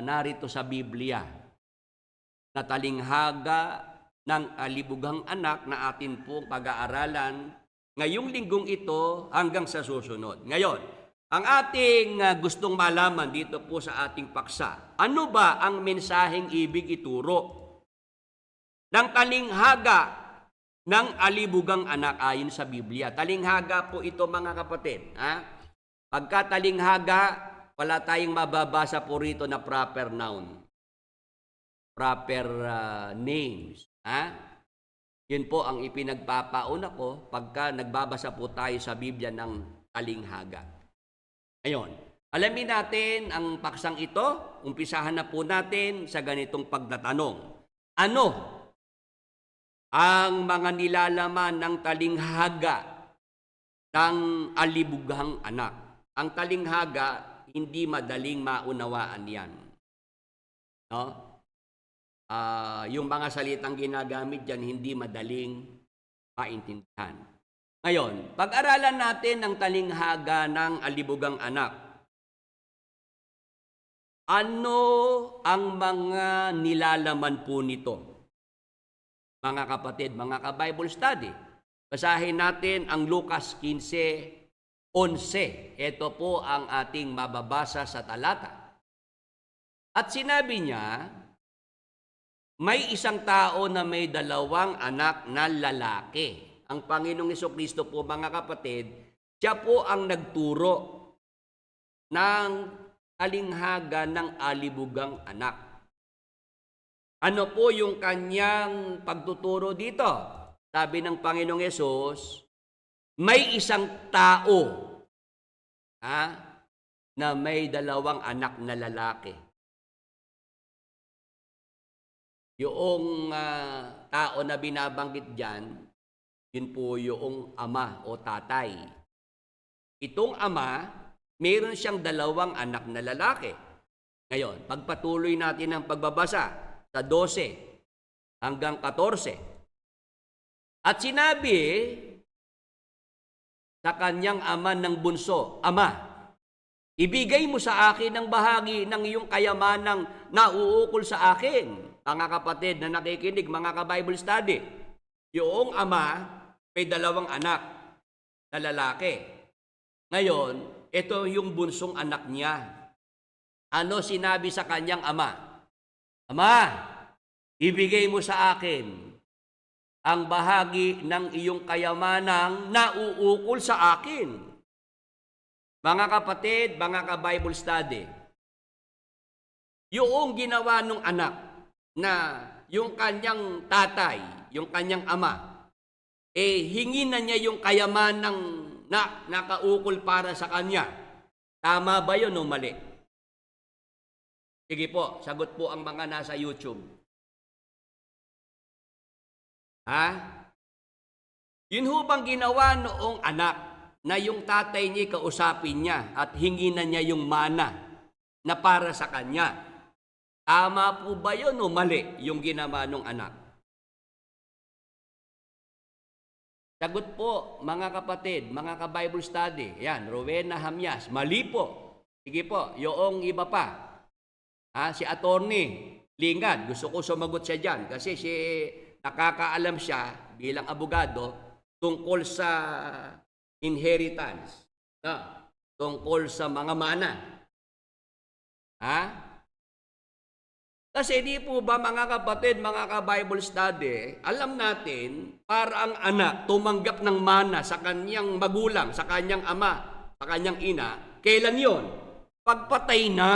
narito sa Biblia na talinghaga ng alibugang anak na atin pong pag-aaralan ngayong linggong ito hanggang sa susunod. Ngayon, ang ating gustong malaman dito po sa ating paksa, ano ba ang mensaheng ibig ituro ng talinghaga ng alibugang anak ayon sa Biblia? Talinghaga po ito, mga kapatid. Pagka talinghaga, wala tayong mababasa po rito na proper noun. Proper names. Yun po ang ipinagpapauna ko pagka nagbabasa po tayo sa Biblia ng talinghaga. Ngayon, alamin natin ang paksang ito. Umpisahan na po natin sa ganitong pagtatanong. Ano ang mga nilalaman ng talinghaga ng alibughang anak? Ang talinghaga, hindi madaling maunawaan yan. Yung mga salitang ginagamit dyan, hindi madaling maintindihan. Ngayon, pag-aralan natin ang talinghaga ng alibugang anak. Ano ang mga nilalaman po nito? Mga kapatid, mga ka-Bible study, basahin natin ang Lucas 15:11. Ito po ang ating mababasa sa talata. At sinabi niya, may isang tao na may 2 anak na lalaki. Ang Panginoong Jesucristo po, mga kapatid, siya po ang nagturo ng talinghaga ng alibugang anak. Ano po yung kanyang pagtuturo dito? Sabi ng Panginoong Yesus, may isang tao na may 2 anak na lalaki. Yung tao na binabanggit dyan, yun po yung ama o tatay. Itong ama, mayroon siyang 2 anak na lalaki. Ngayon, pagpatuloy natin ang pagbabasa sa 12 hanggang 14. At sinabi sa kanyang ama ng bunso, Ama, ibigay mo sa akin ang bahagi ng iyong kayamanang nauukol sa akin. Mga kapatid na nakikinig, mga ka-Bible study, yung ama may 2 anak na lalaki. Ngayon, ito yung bunsong anak niya. Ano sinabi sa kanyang ama? Ama, ibigay mo sa akin ang bahagi ng iyong kayamanang nauukol sa akin. Mga kapatid, mga ka-Bible study, yung ginawa ng anak na yung kanyang tatay, yung kanyang ama, hingi na niya yung kayamanang na nakaukol para sa kanya. Tama ba yun o mali? Sige po, sagot po ang mga nasa YouTube. Ha? Yun ho bang ginawa noong anak na yung tatay niya kausapin niya at hingi na niya yung mana na para sa kanya? Tama po ba yun o mali yung ginawa ng anak? Sagot po, mga kapatid, mga ka-Bible study. Yan, Rowena Hamyas. Mali po. Sige po, yung iba pa. Si Attorney Lingad, gusto ko sumagot siya dyan kasi nakakaalam siya bilang abogado tungkol sa inheritance, tungkol sa mga mana. Kasi di po ba mga kapatid, mga ka-Bible study, alam natin, para ang anak tumanggap ng mana sa kanyang magulang, sa kanyang ama, sa kanyang ina, kailan yon? Pagpatay na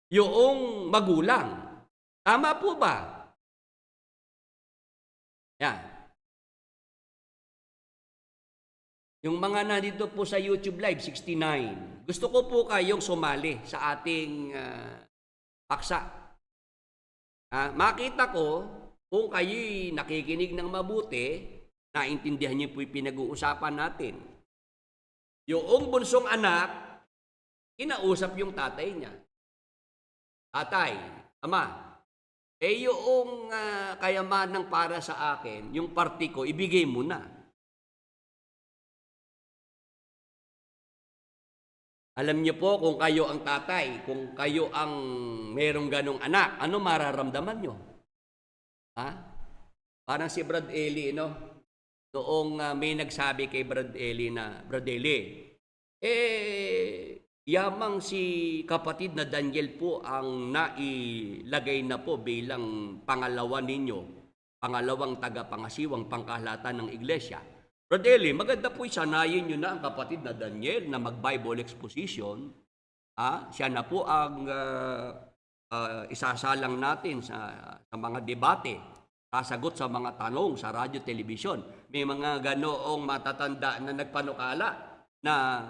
yung magulang. Tama po ba? Yan. Yung mga nandito po sa YouTube Live, 69. Gusto ko po kayong sumali sa ating paksa. Makita ko kung kayo'y nakikinig ng mabuti, naintindihan niyo po yung pinag-uusapan natin. Yung bunsong anak, kinausap yung tatay niya. Tatay, ama, yung kayamanang para sa akin, yung parti ko, ibigay mo na. Alam niyo po kung kayo ang tatay, kung kayo ang merong ganong anak, ano mararamdaman niyo? Parang si Brad Eli, no? Noong may nagsabi kay Brad Eli na, Brad Eli, yamang si kapatid na Daniel po ang nailagay na po bilang pangalawa ninyo, pangalawang tagapangasiwang pangkahalatan ng iglesia. Brad Eli, maganda po sanayin nyo na ang kapatid na Daniel na mag-Bible exposition. Siya na po ang isasalang natin sa mga debate, sasagot sa mga tanong sa radyo, telebisyon. May mga ganoong matatanda na nagpanukala na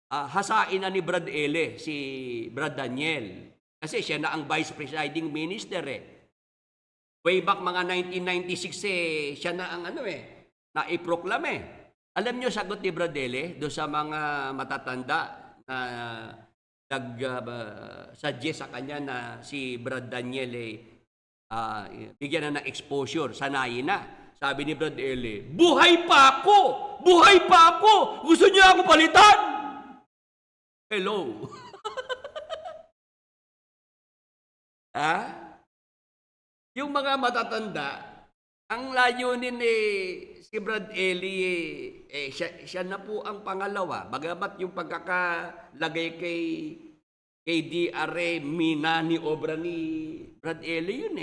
hasain na ni Brad Eli si Brad Daniel. Kasi siya na ang vice presiding minister Way back mga 1996 siya na ang na iproklame. Alam niyo sagot ni Brad Eli do sa mga matatanda na nag-suggest sa kanya na si Brad Daniel bigyan na ng exposure, sanayin na. Sabi ni Brad Eli, buhay pa ako! Buhay pa ako! Gusto niya ako palitan! Hello? Yung mga matatanda, ang layunin si Brad Eli, siya na po ang pangalawa. Bagamat yung pagkakalagay kay D.R.A. Minani obra ni Brad Eli yun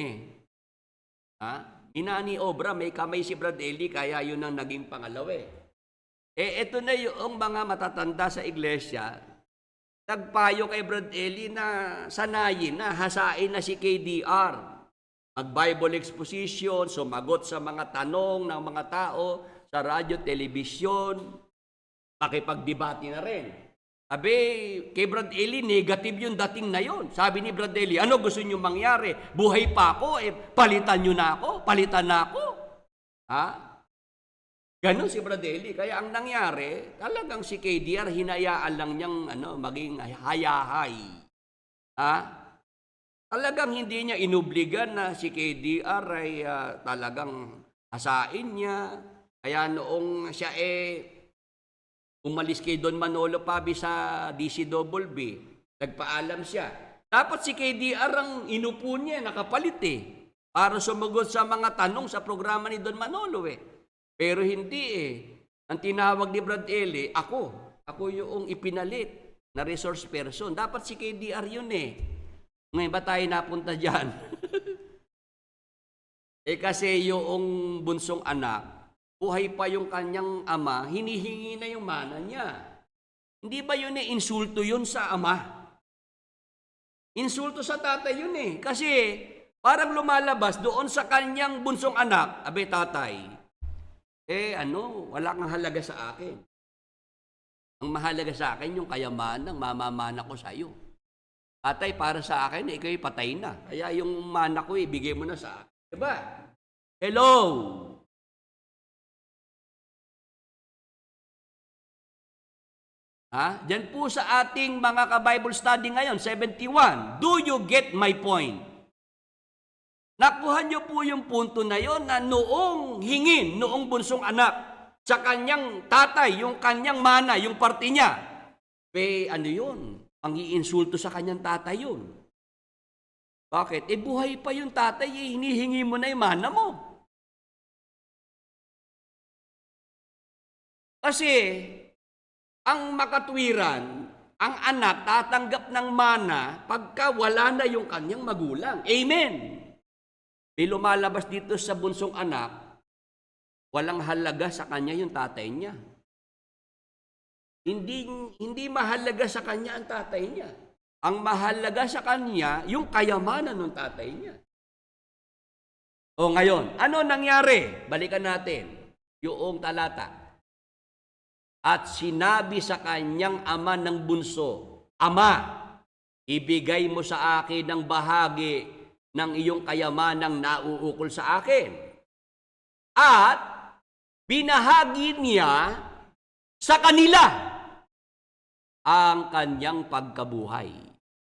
Minani obra, may kamay si Brad Eli, kaya yun ang naging pangalawa Ito na yung mga matatanda sa iglesia, nagpayo kay Brad Eli na sanayin na, hasain na si KDR. Mag-Bible exposition, sumagot sa mga tanong ng mga tao sa radyo, telebisyon, makipagdebate na rin. Sabi, kay Brad Eli, negative yung dating na yon. Sabi ni Brad Eli, ano gusto nyo mangyari? Buhay pa ako, palitan nyo na ako, palitan na ako. Ganon si Brad Eli. Kaya ang nangyari, talagang si KDR, hinayaan lang niyang maging hayahay. Talagang hindi niya inubligan na si KDR ay talagang hasain niya. Kaya noong siya umalis kay Don Manolo Pabi sa DCWB, nagpaalam siya. Dapat si KDR ang inupo niya, nakapalit para sumagot sa mga tanong sa programa ni Don Manolo Pero hindi Ang tinawag ni Brad Eli, ako. Ako yung ipinalit na resource person. Dapat si KDR yun eh. Ngayon ba tayo napunta dyan? Kasi yung bunsong anak, buhay pa yung kanyang ama, hinihingi na yung mana niya. Hindi ba yun eh, insulto yun sa ama? Insulto sa tatay yun eh. Kasi parang lumalabas doon sa kanyang bunsong anak, abe tatay, wala kang halaga sa akin. Ang mahalaga sa akin yung kayamanan, mamamana ko sa iyo. Tatay, para sa akin, ikaw'y patay na. Kaya yung mana ko, ibigay mo na sa akin. Diba? Hello! Diyan po sa ating mga ka-Bible study ngayon, 71. Do you get my point? Nakuha niyo po yung punto na yon na noong hingin, noong bunsong anak, sa kanyang tatay, yung kanyang mana, yung parte niya, ano yun? Ang iinsulto sa kanyang tatay yun. Bakit? Buhay pa yung tatay, hinihingi mo na yung mana mo. Kasi, ang makatwiran, ang anak tatanggap ng mana pagka wala na yung kanyang magulang. Amen! May lumalabas dito sa bunsong anak, walang halaga sa kanya yung tatay niya. Hindi mahalaga sa kanya ang tatay niya. Ang mahalaga sa kanya, yung kayamanan ng tatay niya. O ngayon, ano nangyari? Balikan natin yung talata. At sinabi sa kanyang ama ng bunso, Ama, ibigay mo sa akin ang bahagi ng iyong kayamanang nauukol sa akin. At binahagi niya sa kanila ang kanyang pagkabuhay.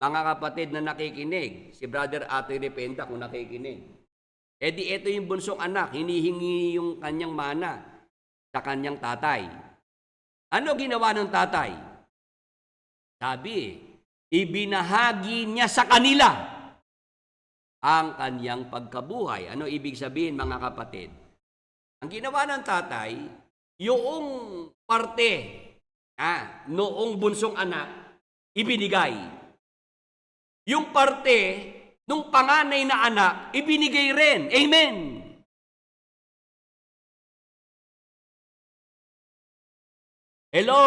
Mga kapatid na nakikinig, si Brother Atoy Rependa kung nakikinig. Ito yung bunsong anak, hinihingi yung kanyang mana sa kanyang tatay. Ano ginawa ng tatay? Sabi, ibinahagi niya sa kanila ang kanyang pagkabuhay. Ano ibig sabihin, mga kapatid? Ang ginawa ng tatay, yung parte noong bunsong anak, ibinigay. Yung parte nung panganay na anak, ibinigay rin. Amen! Hello!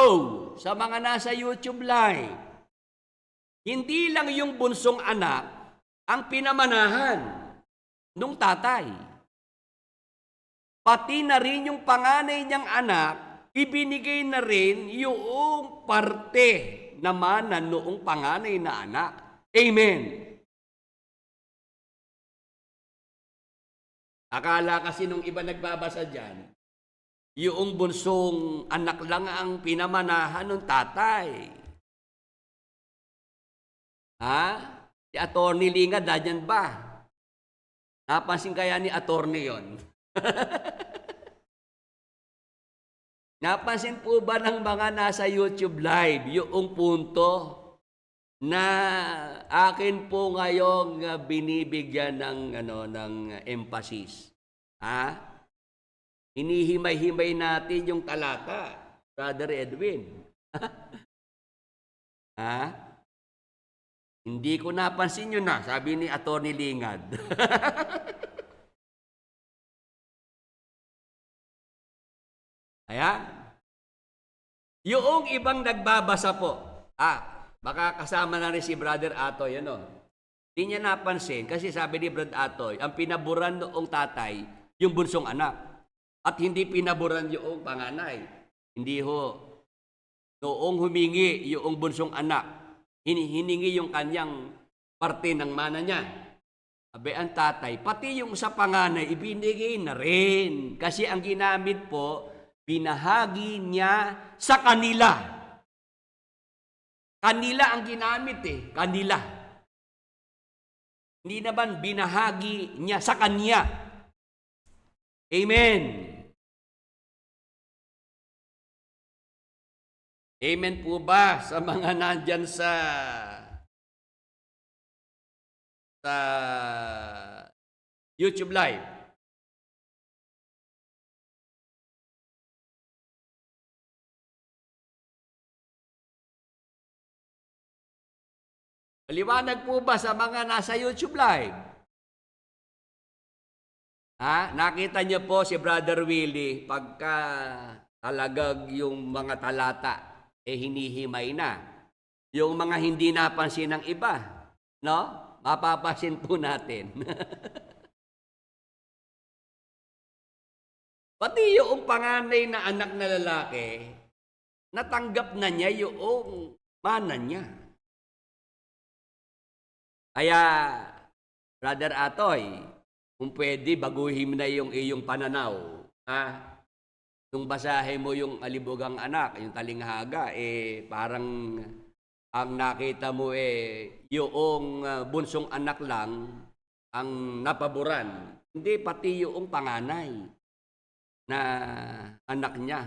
Sa mga nasa YouTube live, hindi lang yung bunsong anak ang pinamanahan nung tatay. Pati na rin yung panganay niyang anak, ibinigay na rin yung parte naman na noong panganay na anak. Amen! Akala kasi nung iba nagbabasa dyan, yung bunsong anak lang ang pinamanahan ng tatay. Si Attorney Linga, dadyan ba? Napansin kaya ni Attorney yon? Napansin po ba ng mga nasa YouTube live yung punto na akin po ngayong binibigyan ng emphasis? Hinihimay-himay natin yung talata, Brother Edwin. Hindi ko napansin yun na, sabi ni Attorney Lingad. Ayan. Yung ibang nagbabasa po, baka kasama na rin si Brother Atoy, Hindi niya napansin, kasi sabi ni Brother Atoy, ang pinaburan noong tatay, yung bunsong anak. At hindi pinaburan yung panganay. Hindi ho. Noong humingi yung bunsong anak, hiningi yung kanyang parte ng mana niya. Abe ang tatay, pati yung sa panganay, ibinigay na rin. Kasi ang ginamit po, binahagi niya sa kanila. Kanila ang ginamit kanila. Hindi naman binahagi niya sa kanya. Amen. Amen po ba sa mga nandyan sa YouTube Live? Maliwanag po ba sa mga nasa YouTube Live? Nakita niyo po si Brother Willie pagka talagag yung mga talata hinihimay na. Yung mga hindi napansin ng iba, no? Mapapansin po natin. Pati yung panganay na anak na lalaki, natanggap na niya yung mana niya. Kaya, Brother Atoy, kung pwede, baguhin mo na yung iyong pananaw. Nung basahin mo yung alibugang anak, yung talinghaga, parang ang nakita mo yung bunsong anak lang ang napaboran. Hindi, pati yung panganay na anak niya,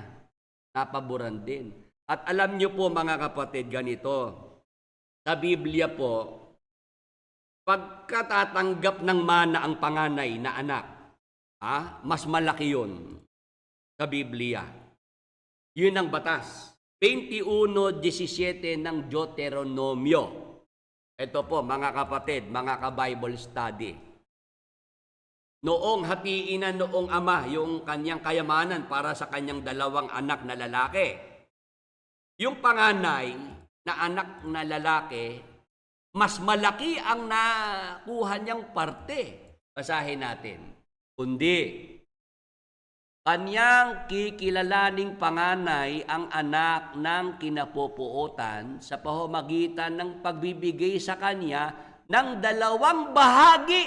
napaboran din. At alam niyo po mga kapatid, ganito, sa Biblia po, pagkatatanggap ng mana ang panganay na anak, mas malaki yun sa Biblia. Yun ang batas. 21:17 ng Deuteronomio. Ito po mga kapatid, mga ka-Bible study. Noong hatiin na noong ama yung kanyang kayamanan para sa kanyang dalawang anak na lalaki. Yung panganay na anak na lalaki, mas malaki ang nakuha niyang parte. Basahin natin. Kundi, kanyang kikilalaning panganay ang anak ng kinapupuotan sa pamamagitan ng pagbibigay sa kanya ng 2 bahagi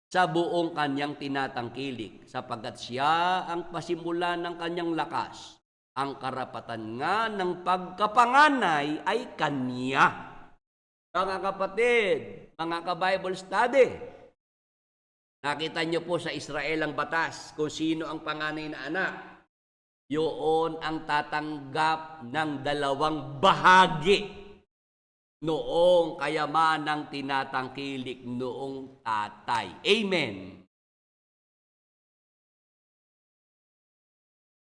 sa buong kanyang tinatangkilik, sapagkat siya ang pasimula ng kanyang lakas. Ang karapatan nga ng pagkapanganay ay kanya. Mga kapatid, mga ka-Bible study, nakita niyo po sa Israel ang batas kung sino ang panganay na anak. Yun ang tatanggap ng 2 bahagi noong kayamanang tinatangkilik noong tatay. Amen.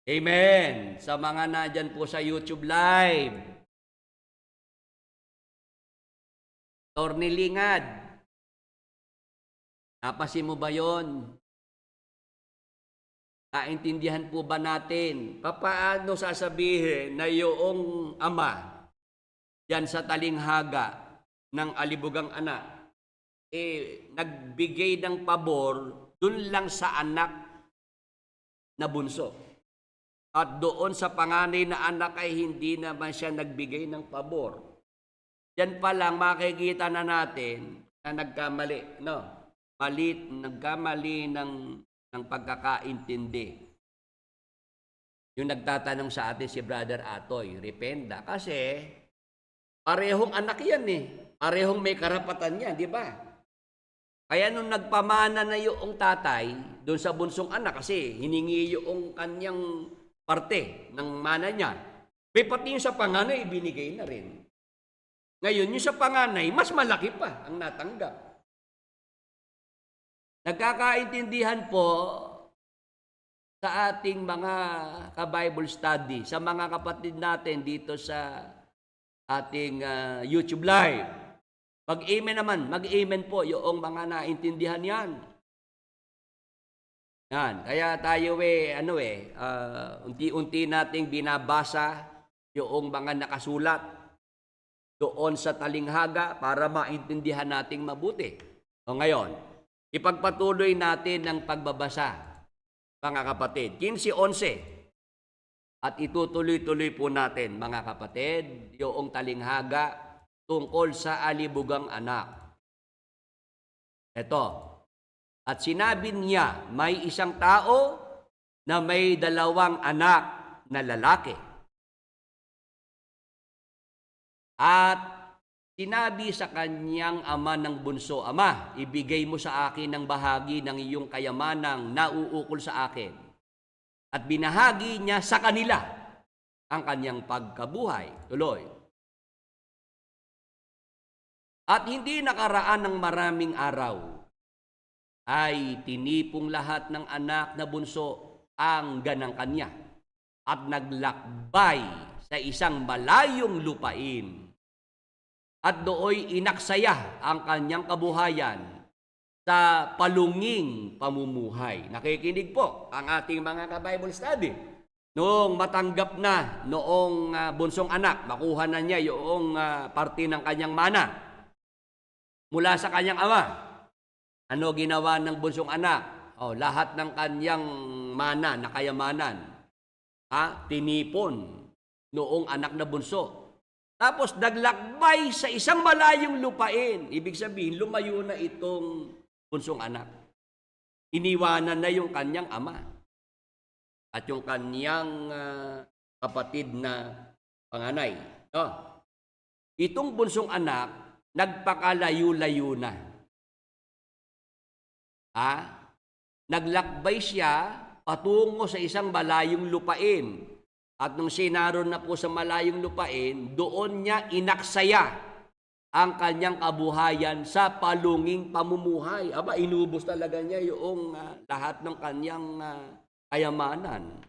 Amen. Sa mga nadyan po sa YouTube Live, Tornilingad, napasin mo ba yun? Naintindihan po ba natin? Paano sasabihin na yung ama yan sa talinghaga ng alibugang anak, nagbigay ng pabor dun lang sa anak na bunso. At doon sa panganay na anak ay hindi naman siya nagbigay ng pabor. Yan pa lang makikita na natin na nagkamali, no? Nagkamali ng pagkakaintindi. Yung nagtatanong sa atin si Brother Atoy, Rependa, kasi parehong anak yan Parehong may karapatan yan, di ba? Kaya nung nagpamana na yung tatay doon sa bunsong anak, kasi hiningi yung kanyang parte ng mana niya, pati yung sa panganay, ibinigay na rin. Ngayon, yung sa panganay, mas malaki pa ang natanggap. Nagkakaintindihan po sa ating mga ka-Bible study, sa mga kapatid natin dito sa ating YouTube Live. Mag-amen naman, mag-amen po yung mga naintindihan yan. Yan. Kaya tayo unti-unti nating binabasa yung mga nakasulat doon sa talinghaga para maintindihan nating mabuti. O ngayon, ipagpatuloy natin ang pagbabasa, mga kapatid. 15:11. At itutuloy-tuloy po natin, mga kapatid, yung talinghaga tungkol sa alibugang anak. Ito. At sinabi niya, may isang tao na may 2 anak na lalaki. At sinabi sa kanyang ama ng bunso, Ama, ibigay mo sa akin ng bahagi ng iyong kayamanang nauukol sa akin. At binahagi niya sa kanila ang kanyang pagkabuhay. Tuloy. At hindi nakaraan ng maraming araw, ay tinipong lahat ng anak na bunso ang ganang kanya at naglakbay sa isang malayong lupain. at dooy inaksaya ang kanyang kabuhayan sa palunging pamumuhay. Nakikinig po ang ating mga ka-Bible study. Noong matanggap na noong bunsong anak, makuha na niya yung parte ng kanyang mana mula sa kanyang ama. Ano ginawa ng bunsong anak? Lahat ng kanyang mana na kayamanan, tinipon noong anak na bunso. Tapos naglakbay sa isang malayong lupain. Ibig sabihin, lumayo na itong bunsong anak. Iniwanan na yung kanyang ama at yung kanyang kapatid na panganay. Itong bunsong anak, nagpakalayo-layo na. Naglakbay siya patungo sa isang malayong lupain. At nung sinaron na po sa malayong lupain, doon niya inaksaya ang kanyang kabuhayan sa palunging pamumuhay. Inubos talaga niya yung lahat ng kanyang kayamanan.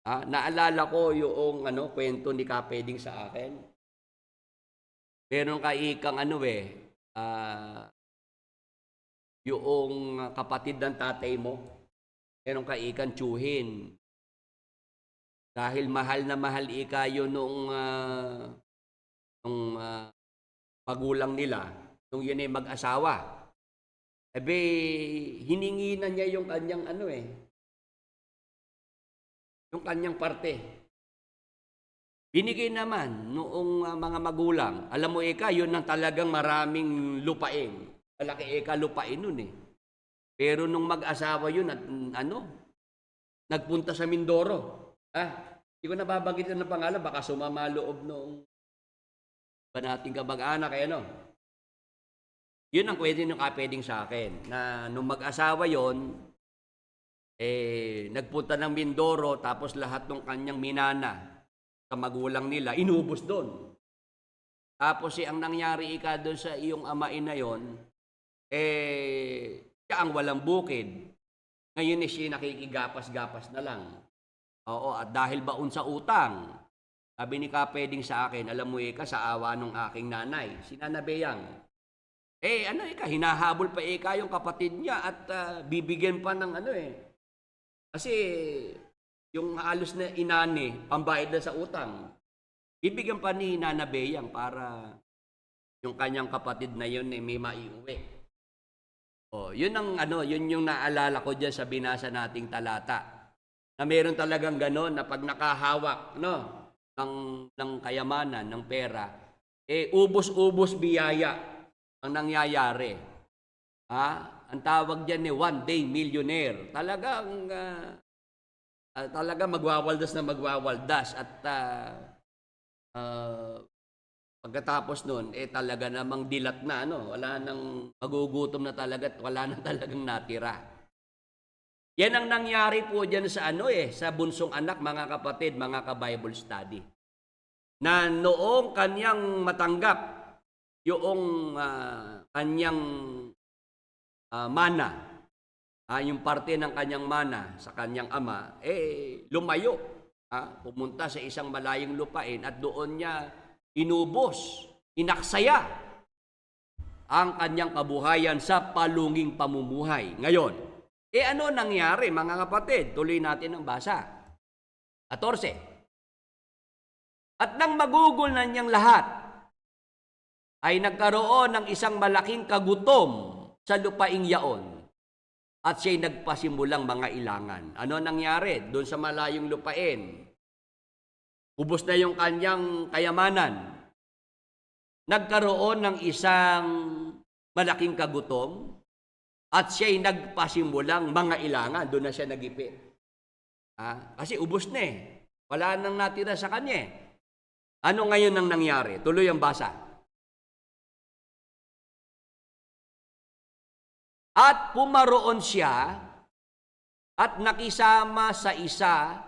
Naalala ko yung kwento ni Kapeding sa akin. Pero kaikang yung kapatid ng tatay mo, merong kaikang tsuhin. Dahil mahal na mahal ikayo nung magulang nila, nung yun ay mag-asawa. Hiningi na niya yung kanyang yung kanyang parte. Binigay naman noong mga magulang. Alam mo yun ang talagang maraming lupain. Malaki lupain nun eh. Pero nung mag-asawa yun at nagpunta sa Mindoro. Hindi ko nababanggit ng pangalan, baka sumama loob noong ba nating kamag-anak Yun ang kwento ng Kapeding sa akin, na nung mag-asawa yon, nagpunta ng Mindoro, tapos lahat ng kanyang minana sa magulang nila, inubos doon. Tapos ang nangyari doon sa iyong amain na yon, siya ang walang bukid. Ngayon siya nakikigapas-gapas na lang. At dahil baon sa utang, sabi ni Kapeding sa akin, alam mo sa awa ng aking nanay, si Nana Beyang, hinahabol pa yung kapatid niya at bibigyan pa ng Kasi yung halos na inani, pambayad na sa utang, bibigyan pa ni Nana Beyang para yung kanyang kapatid na yun may maiuwi. Yun yung naalala ko diyan sa binasa nating talata. Na meron talagang gano'n na pag nakahawak ng kayamanan, ng pera, ubos-ubos biyaya ang nangyayari. Ang tawag diyan one-day millionaire. Talagang magwawaldas na magwawaldas at pagkatapos nun, talaga namang dilat na, wala nang magugutom na talaga at wala nang talagang natira. Yan ang nangyari po dyan sa sa bunsong anak, mga kapatid, mga ka-Bible study. Na noong kanyang matanggap yung kanyang mana, yung parte ng kanyang mana sa kanyang ama, lumayo. Pumunta sa isang malayong lupain at doon niya inubos, inaksaya ang kanyang kabuhayan sa palunging pamumuhay. Ngayon, ano nangyari, mga kapatid? Tuloy natin ang basa. 14. At nang magugol na niyang lahat, ay nagkaroon ng isang malaking kagutom sa lupaing yaon. At siya'y nagpasimulang mga ilangan. Ano nangyari doon sa malayong lupain? Ubos na yung kanyang kayamanan. Nagkaroon ng isang malaking kagutom. At siya'y nagpasimulang mga ilangan. Doon na siya nagipit. Kasi ubos na Wala nang natira sa kanya Ano ngayon ang nangyari? Tuloy ang basa. At pumaroon siya at nakisama sa isa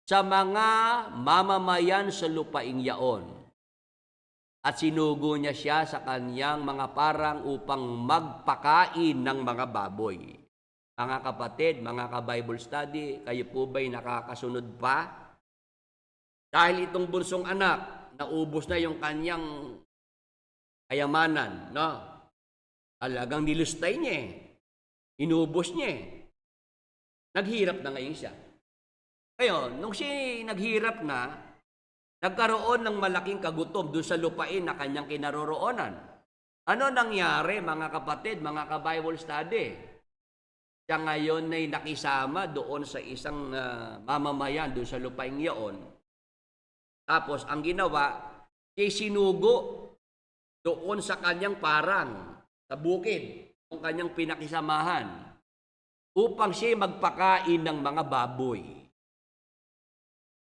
sa mga mamamayan sa lupaing yaon. At sinugo niya siya sa kanyang mga parang upang magpakain ng mga baboy. Mga kapatid, mga ka-Bible study, kayo po ba'y nakakasunod pa? Dahil itong bunsong anak, naubos na yung kanyang kayamanan, no? Talagang nilustay niya eh. Inubos niya eh. Naghirap na ngayon siya. Ngayon, nung siya naghirap na, nagkaroon ng malaking kagutom doon sa lupain na kanyang kinaroroonan. Ano nangyari, mga kapatid, mga ka-Bible study? Siya ngayon ay nakisama doon sa isang mamamayan doon sa lupain iyon. Tapos, ang ginawa, siya sinugo doon sa kanyang parang, sa bukid, ang kanyang pinakisamahan, upang siya magpakain ng mga baboy.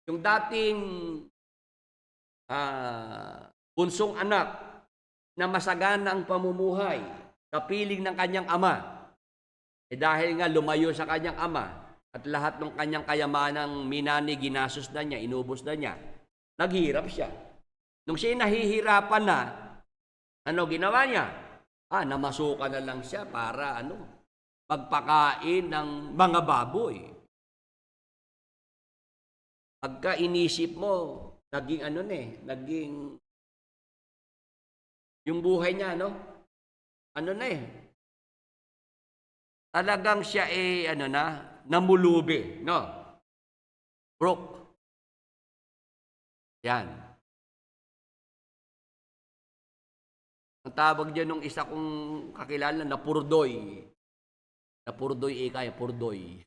Yung dating bunsong anak na masagana ang pamumuhay, kapiling ng kanyang ama, dahil nga lumayo sa kanyang ama, at lahat ng kanyang kayamanang minani, ginasos na niya, inubos na niya, naghirap siya. Nung siya nahihirapan na, ano ginawa niya? Namasukan na lang siya para magpakain ng mga baboy. Pagka inisip mo, naging yung buhay niya, talagang siya namulubi, broke. Yan. Ang tawag dyan nung isa kong kakilala na purdoy. Na purdoy purdoy.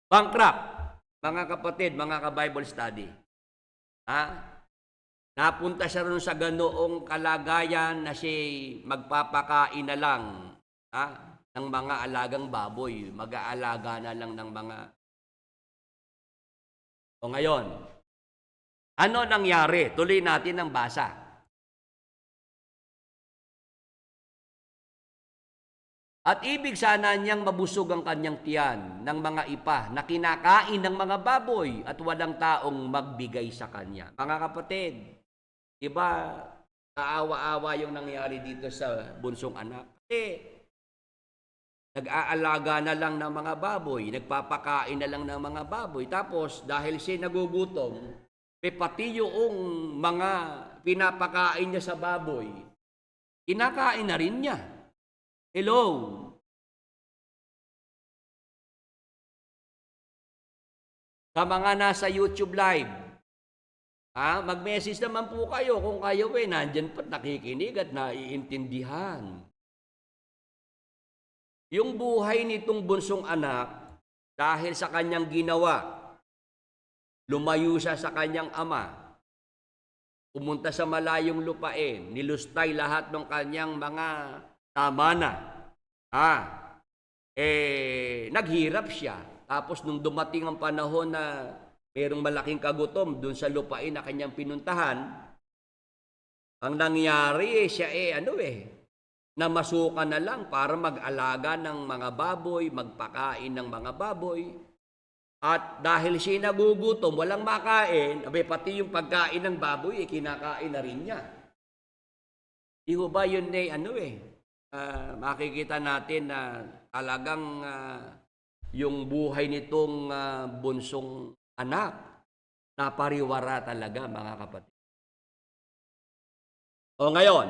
Bankrupt, mga kapatid, mga ka-Bible study. Napunta siya rin sa ganoong kalagayan na siya magpapakain na lang ng mga alagang baboy. Mag-aalaga na lang ng mga... O ngayon, ano nangyari? Tuloy natin ang basa. At ibig sana niyang mabusog ang kanyang tiyan ng mga ipa na kinakain ng mga baboy at walang taong magbigay sa kanya. Mga kapatid, iba, kaawa-awa yung nangyari dito sa bunsong anak. Kasi nag-aalaga na lang ng mga baboy, nagpapakain na lang ng mga baboy. Tapos dahil siya nagugutom, pati yung mga pinapakain niya sa baboy, kinakain na rin niya. Hello? Sa mga nasa YouTube live, mag-message naman po kayo kung kayo nandyan pa nakikinig at naiintindihan. Yung buhay nitong bunsong anak, dahil sa kanyang ginawa, lumayo siya sa kanyang ama, pumunta sa malayong lupain, nilustay lahat ng kanyang mga tama na. Naghirap siya. Tapos nung dumating ang panahon na mayroong malaking kagutom doon sa lupain na kanyang pinuntahan, ang nangyari siya namasukan na lang para mag-alaga ng mga baboy, magpakain ng mga baboy. At dahil siya nagugutom, walang makain, pati yung pagkain ng baboy, kinakain na rin niya. Di ba yun makikita natin na talagang yung buhay nitong bunsong anak, napariwara talaga, mga kapatid. O ngayon,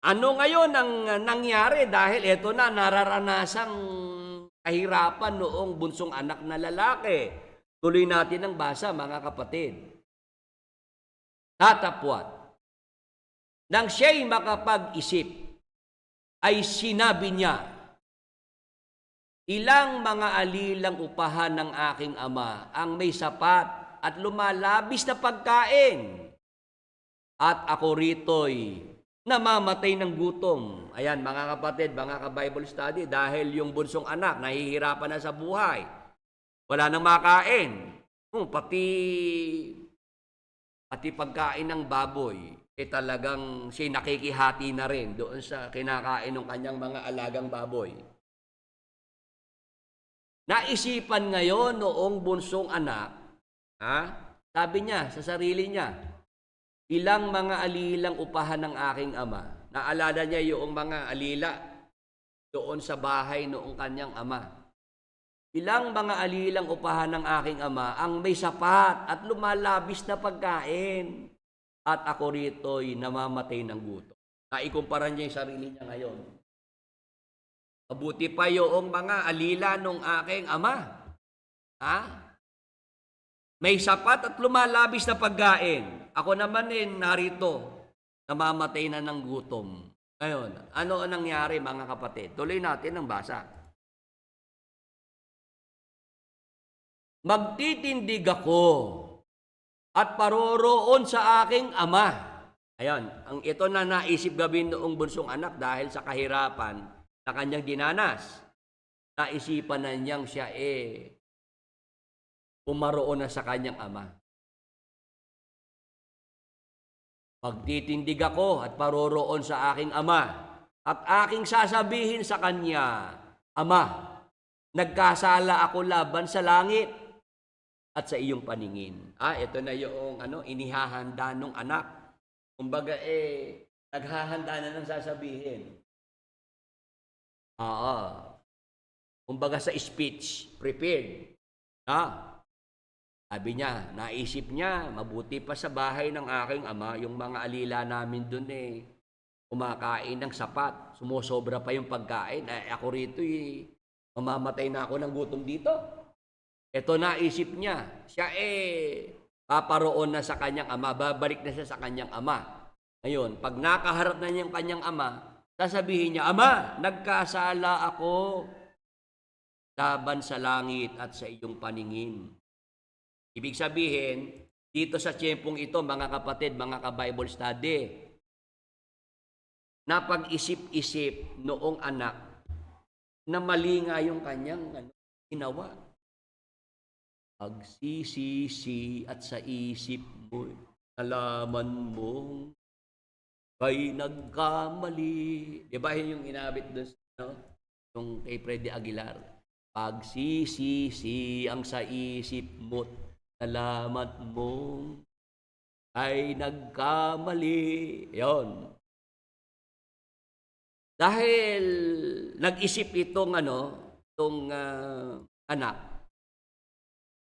ano ngayon ang nangyari dahil ito na nararanasang kahirapan noong bunsong anak na lalaki? Tuloy natin ang basa, mga kapatid. Tatapwat, nang siya'y makapag-isip, ay sinabi niya, ilang mga alilang upahan ng aking ama ang may sapat at lumalabis na pagkain. At ako rito'y namamatay ng gutom. Ayan, mga kapatid, mga ka-Bible study, dahil yung bunsong anak nahihirapan na sa buhay. Wala nang makain. Pati pagkain ng baboy, talagang siya nakikihati na rin doon sa kinakain ng kanyang mga alagang baboy. Naisipan ngayon noong bunsong anak, sabi niya sa sarili niya, ilang mga alilang upahan ng aking ama. Naalala niya yung mga alila doon sa bahay noong kanyang ama. Ilang mga alilang upahan ng aking ama ang may sapat at lumalabis na pagkain. at ako rito'y namamatay ng gutom. Naikumpara niya yung sarili niya ngayon. Mabuti pa yung mga alila nung aking ama. Ha? May sapat at lumalabis na pagkain. Ako naman narito, namamatay na ng gutom. Ngayon, ano ang nangyari mga kapatid? Tuloy natin ang basa. Magtitindig ako at paroroon sa aking ama. Ayan, ito na naisip gawin noong bunsong anak dahil sa kahirapan na kanyang dinanas. Naisipan na niyang siya pumaroon na sa kanyang ama. Magtitindig ako at paroroon sa aking ama at aking sasabihin sa kanya, Ama, nagkasala ako laban sa langit at sa iyong paningin. Ito na yung inihahanda ng anak. Kumbaga naghahanda na ng sasabihin. Kumbaga sa speech, prepared. Sabi niya, naisip niya, mabuti pa sa bahay ng aking ama, yung mga alila namin dun kumakain ng sapat. Sumusobra pa yung pagkain. Ako rito mamamatay na ako ng gutom dito. Ito naisip niya, siya paparoon na sa kanyang ama, babalik na siya sa kanyang ama. Ngayon, pag nakaharap na niya yung kanyang ama, sasabihin niya, Ama, nagkasala ako laban sa langit at sa iyong paningin. Ibig sabihin, dito sa tiyempong ito, mga kapatid, mga ka-Bible study, napag-isip-isip noong anak na mali nga yung kanyang ginawa. Pagsisisi at sa isip mo, nalaman mo, kay nagkamali. Di ba yun yung inabit doon yung kay Freddy Aguilar? Pagsisisi ang sa isip mo, nalaman mo, ay nagkamali. Yon. Dahil nag-isip itong anak,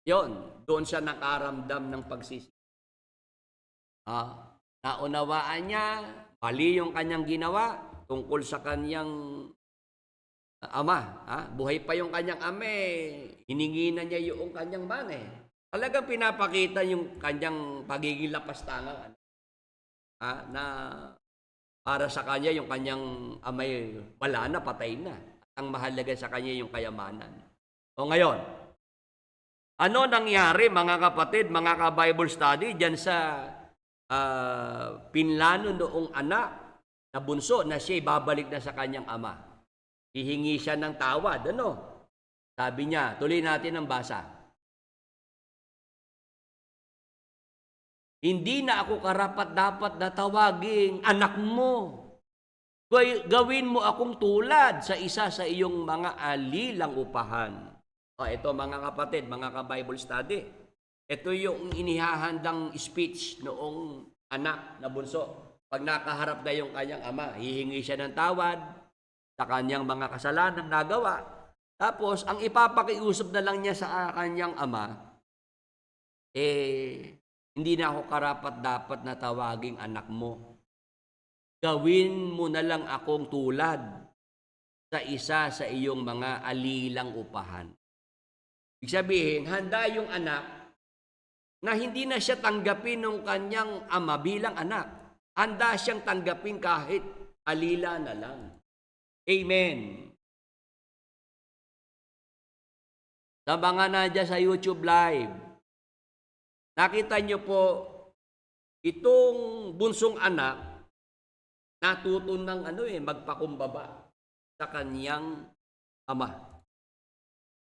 yon, doon siya nakaramdam ng pagsisisi. Naunawaan niya, mali yung kanyang ginawa tungkol sa kanyang ama. Buhay pa yung kanyang ama, hiningi na niya yung kanyang mana. Talagang pinapakita yung kanyang pagiging lapastangan. Na para sa kanya, yung kanyang amay wala na, patay na. Ang mahalaga sa kanya yung kayamanan. O ngayon, ano nangyari mga kapatid, mga ka-Bible study, dyan sa pinlano noong anak na bunso na siya babalik na sa kanyang ama? Hihingi siya ng tawad. Sabi niya, tuloy natin ang basa. Hindi na ako karapat-dapat na tawaging anak mo. Gawin mo akong tulad sa isa sa iyong mga alilang upahan. Ito mga kapatid, mga ka-Bible study. Ito yung inihahandang speech noong anak na bunso. Pag nakaharap na yung kanyang ama, hihingi siya ng tawad sa kanyang mga kasalanan nagawa. Tapos, ang ipapakiusap na lang niya sa kanyang ama, hindi na ako karapat-dapat na tawaging anak mo. Gawin mo na lang akong tulad sa isa sa iyong mga alilang upahan. Ibig sabihin, handa yung anak na hindi na siya tanggapin ng kanyang ama bilang anak. Handa siyang tanggapin kahit alila na lang. Amen. Sa mga nadya sa YouTube Live, nakita niyo po, itong bunsong anak, natuto ng magpakumbaba sa kanyang ama.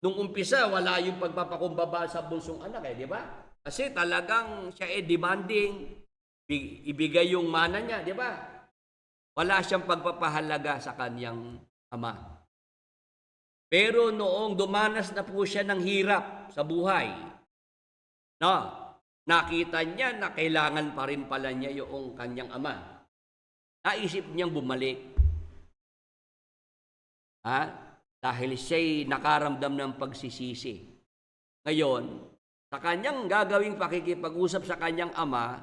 Nung umpisa, wala yung pagpapakumbaba sa bunsong anak, di ba? Kasi talagang siya demanding, ibigay yung mana niya, di ba? Wala siyang pagpapahalaga sa kanyang ama. Pero noong dumanas na po siya ng hirap sa buhay, nakita niya na kailangan pa rin pala niya yung kanyang ama. Naisip niyang bumalik. Dahil siya'y nakaramdam ng pagsisisi. Ngayon, sa kanyang gagawing pakikipag-usap sa kanyang ama,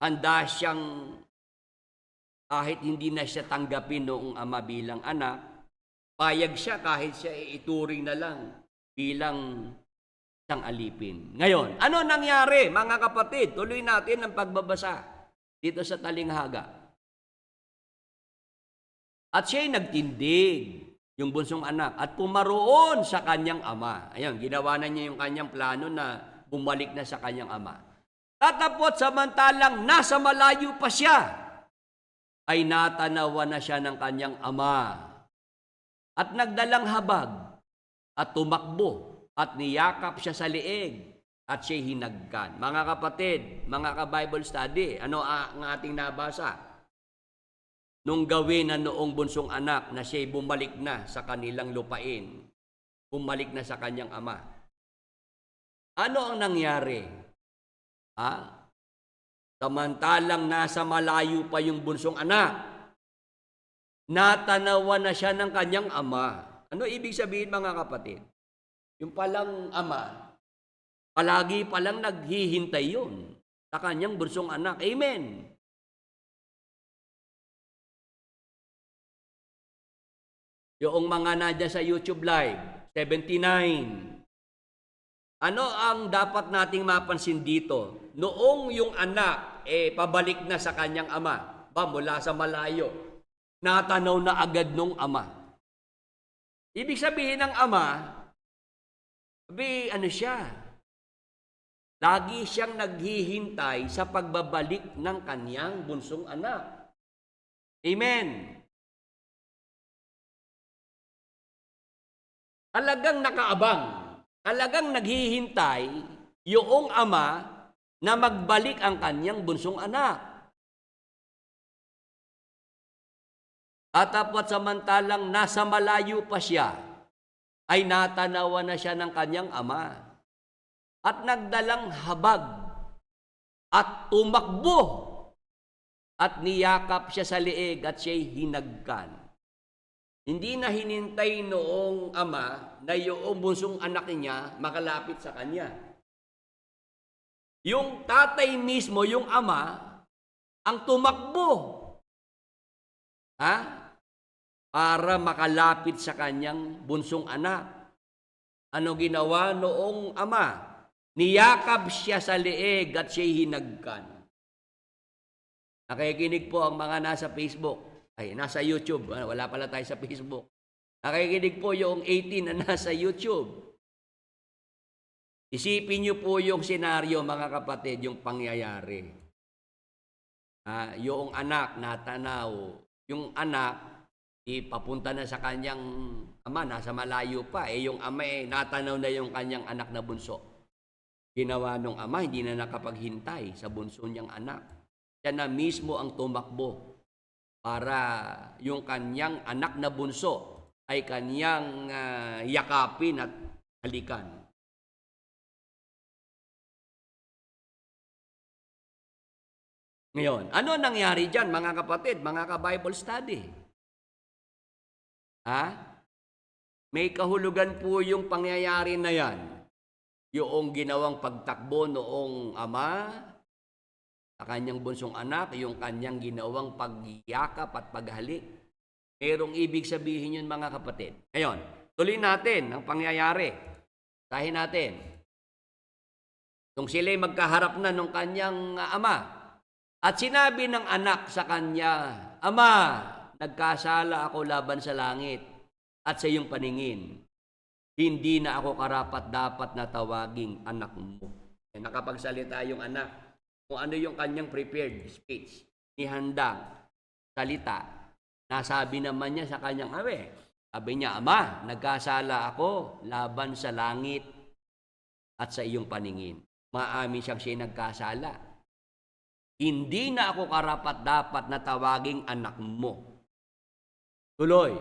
handa siyang kahit hindi na siya tanggapin noong ama bilang anak, payag siya kahit siya ituring na lang bilang isang alipin. Ngayon, ano nangyari mga kapatid? Tuloy natin ang pagbabasa dito sa talinghaga. At siya'y nagtindig, yung bunsong anak, at pumaroon sa kanyang ama. Ayun, ginawa na niya yung kanyang plano na bumalik na sa kanyang ama. Tatapot samantalang nasa malayo pa siya, ay natanawa na siya ng kanyang ama. At nagdalang habag, at tumakbo, at niyakap siya sa liig, at siya'y hinagkan. Mga kapatid, mga ka-Bible study, ano ang ating nabasa? Nung gawin na noong bunsong anak na siya'y bumalik na sa kanilang lupain, bumalik na sa kanyang ama. Ano ang nangyari? Samantalang nasa malayo pa yung bunsong anak, natanawa na siya ng kanyang ama. Ano ibig sabihin mga kapatid? Yung palang ama, palagi palang naghihintay yun sa kanyang bunsong anak. Amen. Yung mga nadya sa YouTube Live, 79. Ano ang dapat nating mapansin dito? Noong yung anak, pabalik na sa kanyang ama, mula sa malayo, natanaw na agad nung ama. Ibig sabihin ng ama, lagi siyang naghihintay sa pagbabalik ng kanyang bunsong anak. Amen. Talagang nakaabang, talagang naghihintay yung ama na magbalik ang kanyang bunsong anak. At tapos samantalang nasa malayo pa siya, ay natanawa na siya ng kanyang ama. At nagdalang habag, at tumakbo, at niyakap siya sa liig, at siya'y hinagkan. Hindi na hinintay noong ama na yung bunsong anak niya makalapit sa kanya. Yung tatay mismo, yung ama, ang tumakbo. Para makalapit sa kanyang bunsong anak. Ano ginawa noong ama? Niyakap siya sa liig at siya'y hinagkan. Nakikinig po ang mga nasa Facebook. Nasa YouTube. Wala pala tayo sa Facebook. Nakikinig po yung 18 na nasa YouTube. Isipin niyo po yung senaryo, mga kapatid, yung pangyayari. Yung anak natanaw. Yung anak, papunta na sa kanyang ama, nasa malayo pa. Yung ama, natanaw na yung kanyang anak na bunso. Ginawa nung ama, hindi na nakapaghintay sa bunso niyang anak. Siya na mismo ang tumakbo para yung kanyang anak na bunso ay kanyang yakapin at halikan. Ngayon, ano nangyari dyan mga kapatid, mga ka-Bible study? May kahulugan po yung pangyayari na yan. Yung ginawang pagtakbo noong ama sa kanyang bunsong anak, yung kanyang ginawang pagyakap at paghalik. Merong ibig sabihin yun mga kapatid. Ngayon, tuloy natin ang pangyayari. Sahin natin. Kung sila'y magkaharap na ng kanyang ama, at sinabi ng anak sa kanya, Ama, nagkasala ako laban sa langit at sa iyong paningin. Hindi na ako karapat-dapat na tawaging anak mo. Nakapagsalita yung anak. Kung ano yung kanyang prepared speech, ihandang salita, nasabi naman niya sa kanyang ama. Sabi niya, Ama, nagkasala ako laban sa langit at sa iyong paningin. Maamin siya'y nagkasala. Hindi na ako karapat-dapat na tawaging anak mo. Tuloy.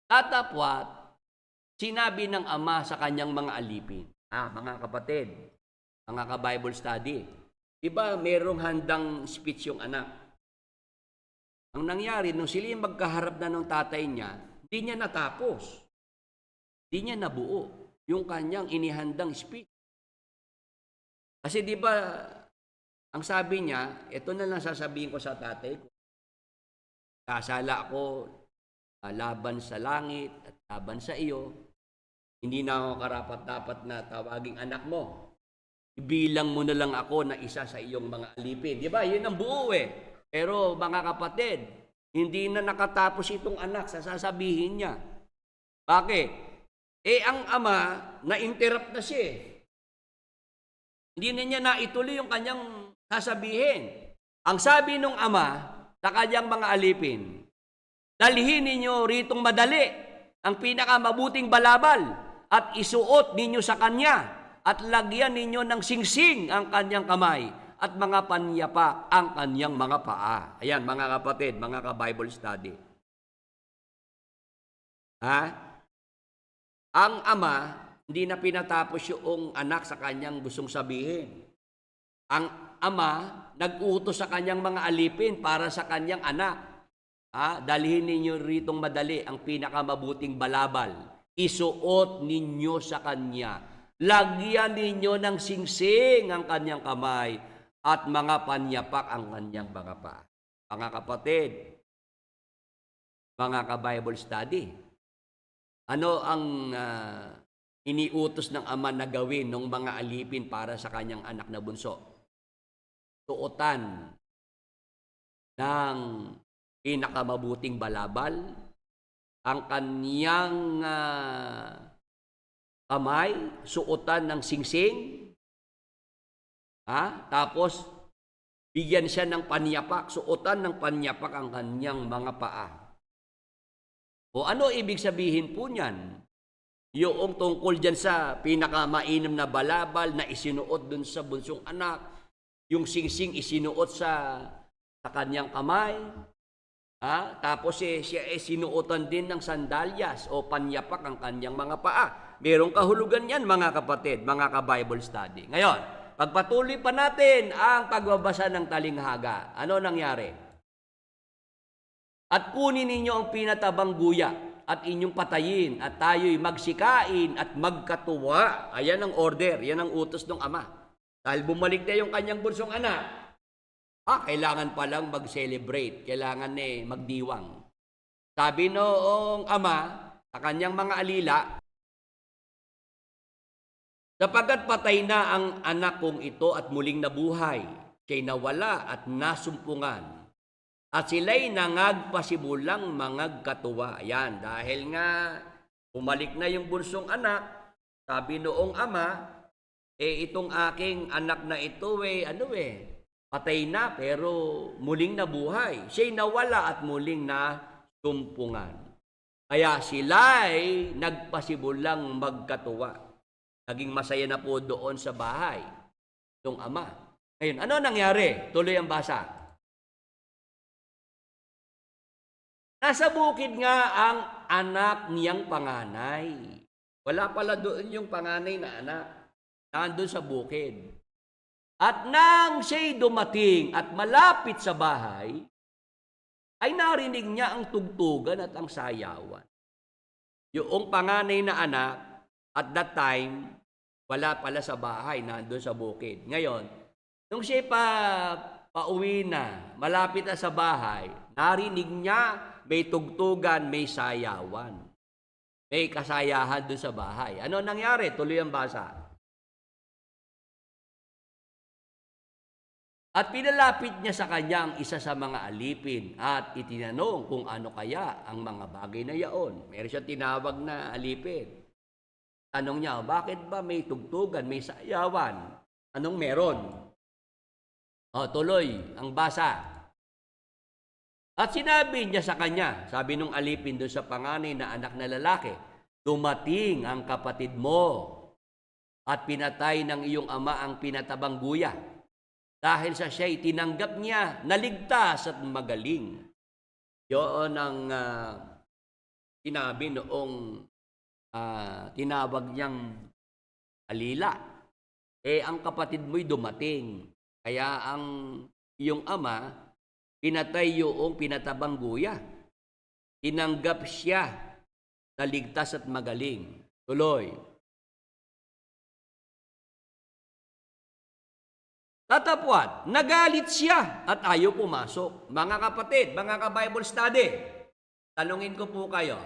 Tatapwat, sinabi ng ama sa kanyang mga alipin. Mga kapatid, mga ka-Bible study, iba merong handang speech yung anak. Ang nangyari, nung sila magkaharap na ng tatay niya, hindi niya natapos. Hindi niya nabuo. yung kanyang inihandang speech. Kasi di ba, ang sabi niya, ito na lang sasabihin ko sa tatay ko, kasala ako laban sa langit at laban sa iyo, hindi na ako karapat-dapat na tawaging anak mo. Ibilang mo na lang ako na isa sa iyong mga alipin. Di ba? Yun ang buo eh. Pero mga kapatid, hindi na nakatapos itong anak sa sasabihin niya. Bakit? Ang ama, na-interrupt na siya eh. Hindi na niya naituloy yung kanyang sasabihin. Ang sabi ng ama sa kanyang mga alipin, dalhin ninyo ritong madali ang pinakamabuting balabal at isuot ninyo sa kanya at lagyan ninyo ng singsing ang kanyang kamay at mga panyapak ang kanyang mga paa. Ayan, mga kapatid, mga ka-Bible study. Ang ama, hindi na pinatapos yung anak sa kanyang gustong sabihin. Ang ama, nag-utos sa kanyang mga alipin para sa kanyang anak. Dalhin ninyo ritong madali ang pinakamabuting balabal. Isuot ninyo sa kanya. Lagyan ninyo ng singsing ang kanyang kamay at mga panyapak ang kanyang mga paa. Mga kapatid, mga ka-Bible study, ano ang iniutos ng ama na gawin ng mga alipin para sa kanyang anak na bunso? Suotan ng pinakamabuting balabal ang kanyang kamay, suotan ng singsing, tapos bigyan siya ng panyapak, suotan ng panyapak ang kanyang mga paa. O ano ibig sabihin po niyan? Yung tungkol dyan sa pinakamainam na balabal na isinuot dun sa bunsong anak, yung singsing isinuot sa kanyang kamay, tapos siya sinuotan din ng sandalyas o panyapak ang kanyang mga paa. Merong kahulugan yan, mga kapatid, mga ka-Bible study. Ngayon, pagpatuloy pa natin ang pagbabasa ng talinghaga. Ano nangyari? At kunin ninyo ang pinatabang guya at inyong patayin at tayo'y magsikain at magkatuwa. Ayan ang order, yan ang utos ng ama. Dahil bumalik na yung kanyang bunsong anak, kailangan palang mag-celebrate, kailangan magdiwang. Sabi noong ama sa kanyang mga alila, sapagkat patay na ang anak kong ito at muling nabuhay, siya'y nawala at nasumpungan. At sila'y nangagpasimulang mangagkatuwa. Ayan, dahil nga bumalik na yung bunsong anak, sabi noong ama, itong aking anak na ito patay na pero muling nabuhay. Siya'y nawala at muling nasumpungan. Kaya sila'y nagpasimulang magkatuwa. Naging masaya na po doon sa bahay ng ama. Ngayon, ano nangyari? Tuloy ang basa. Nasa bukid nga ang anak niyang panganay. Wala pala doon yung panganay na anak. Nandun sa bukid. At nang siya'y dumating at malapit sa bahay, ay narinig niya ang tugtugan at ang sayawan. Yung panganay na anak, at that time, wala pala sa bahay, nandun sa bukid. Ngayon, nung siya pauwi na, malapit na sa bahay, narinig niya may tugtugan, may sayawan. May kasayahan doon sa bahay. Ano nangyari? Tuloy ang basa. At pinalapit niya sa kanya ang isa sa mga alipin at itinanong kung ano kaya ang mga bagay na yaon. Meron siyang tinawag na alipin. Tanong niya, bakit ba may tugtugan, may sayawan? Anong meron? Tuloy ang basa. At sinabi niya sa kanya, sabi nung alipin doon sa panganay na anak na lalaki, dumating ang kapatid mo at pinatay ng iyong ama ang pinatabang guya. Dahil sa siya'y tinanggap niya, naligtas at magaling. Yun ang sinabi noong tinawag niyang alila. Ang kapatid mo'y dumating. Kaya ang iyong ama, pinatay yung pinatabang guya. Tinanggap siya, naligtas at magaling. Tuloy. Tatapwat, nagalit siya at ayaw pumasok. Mga kapatid, mga ka-Bible study, tanungin ko po kayo,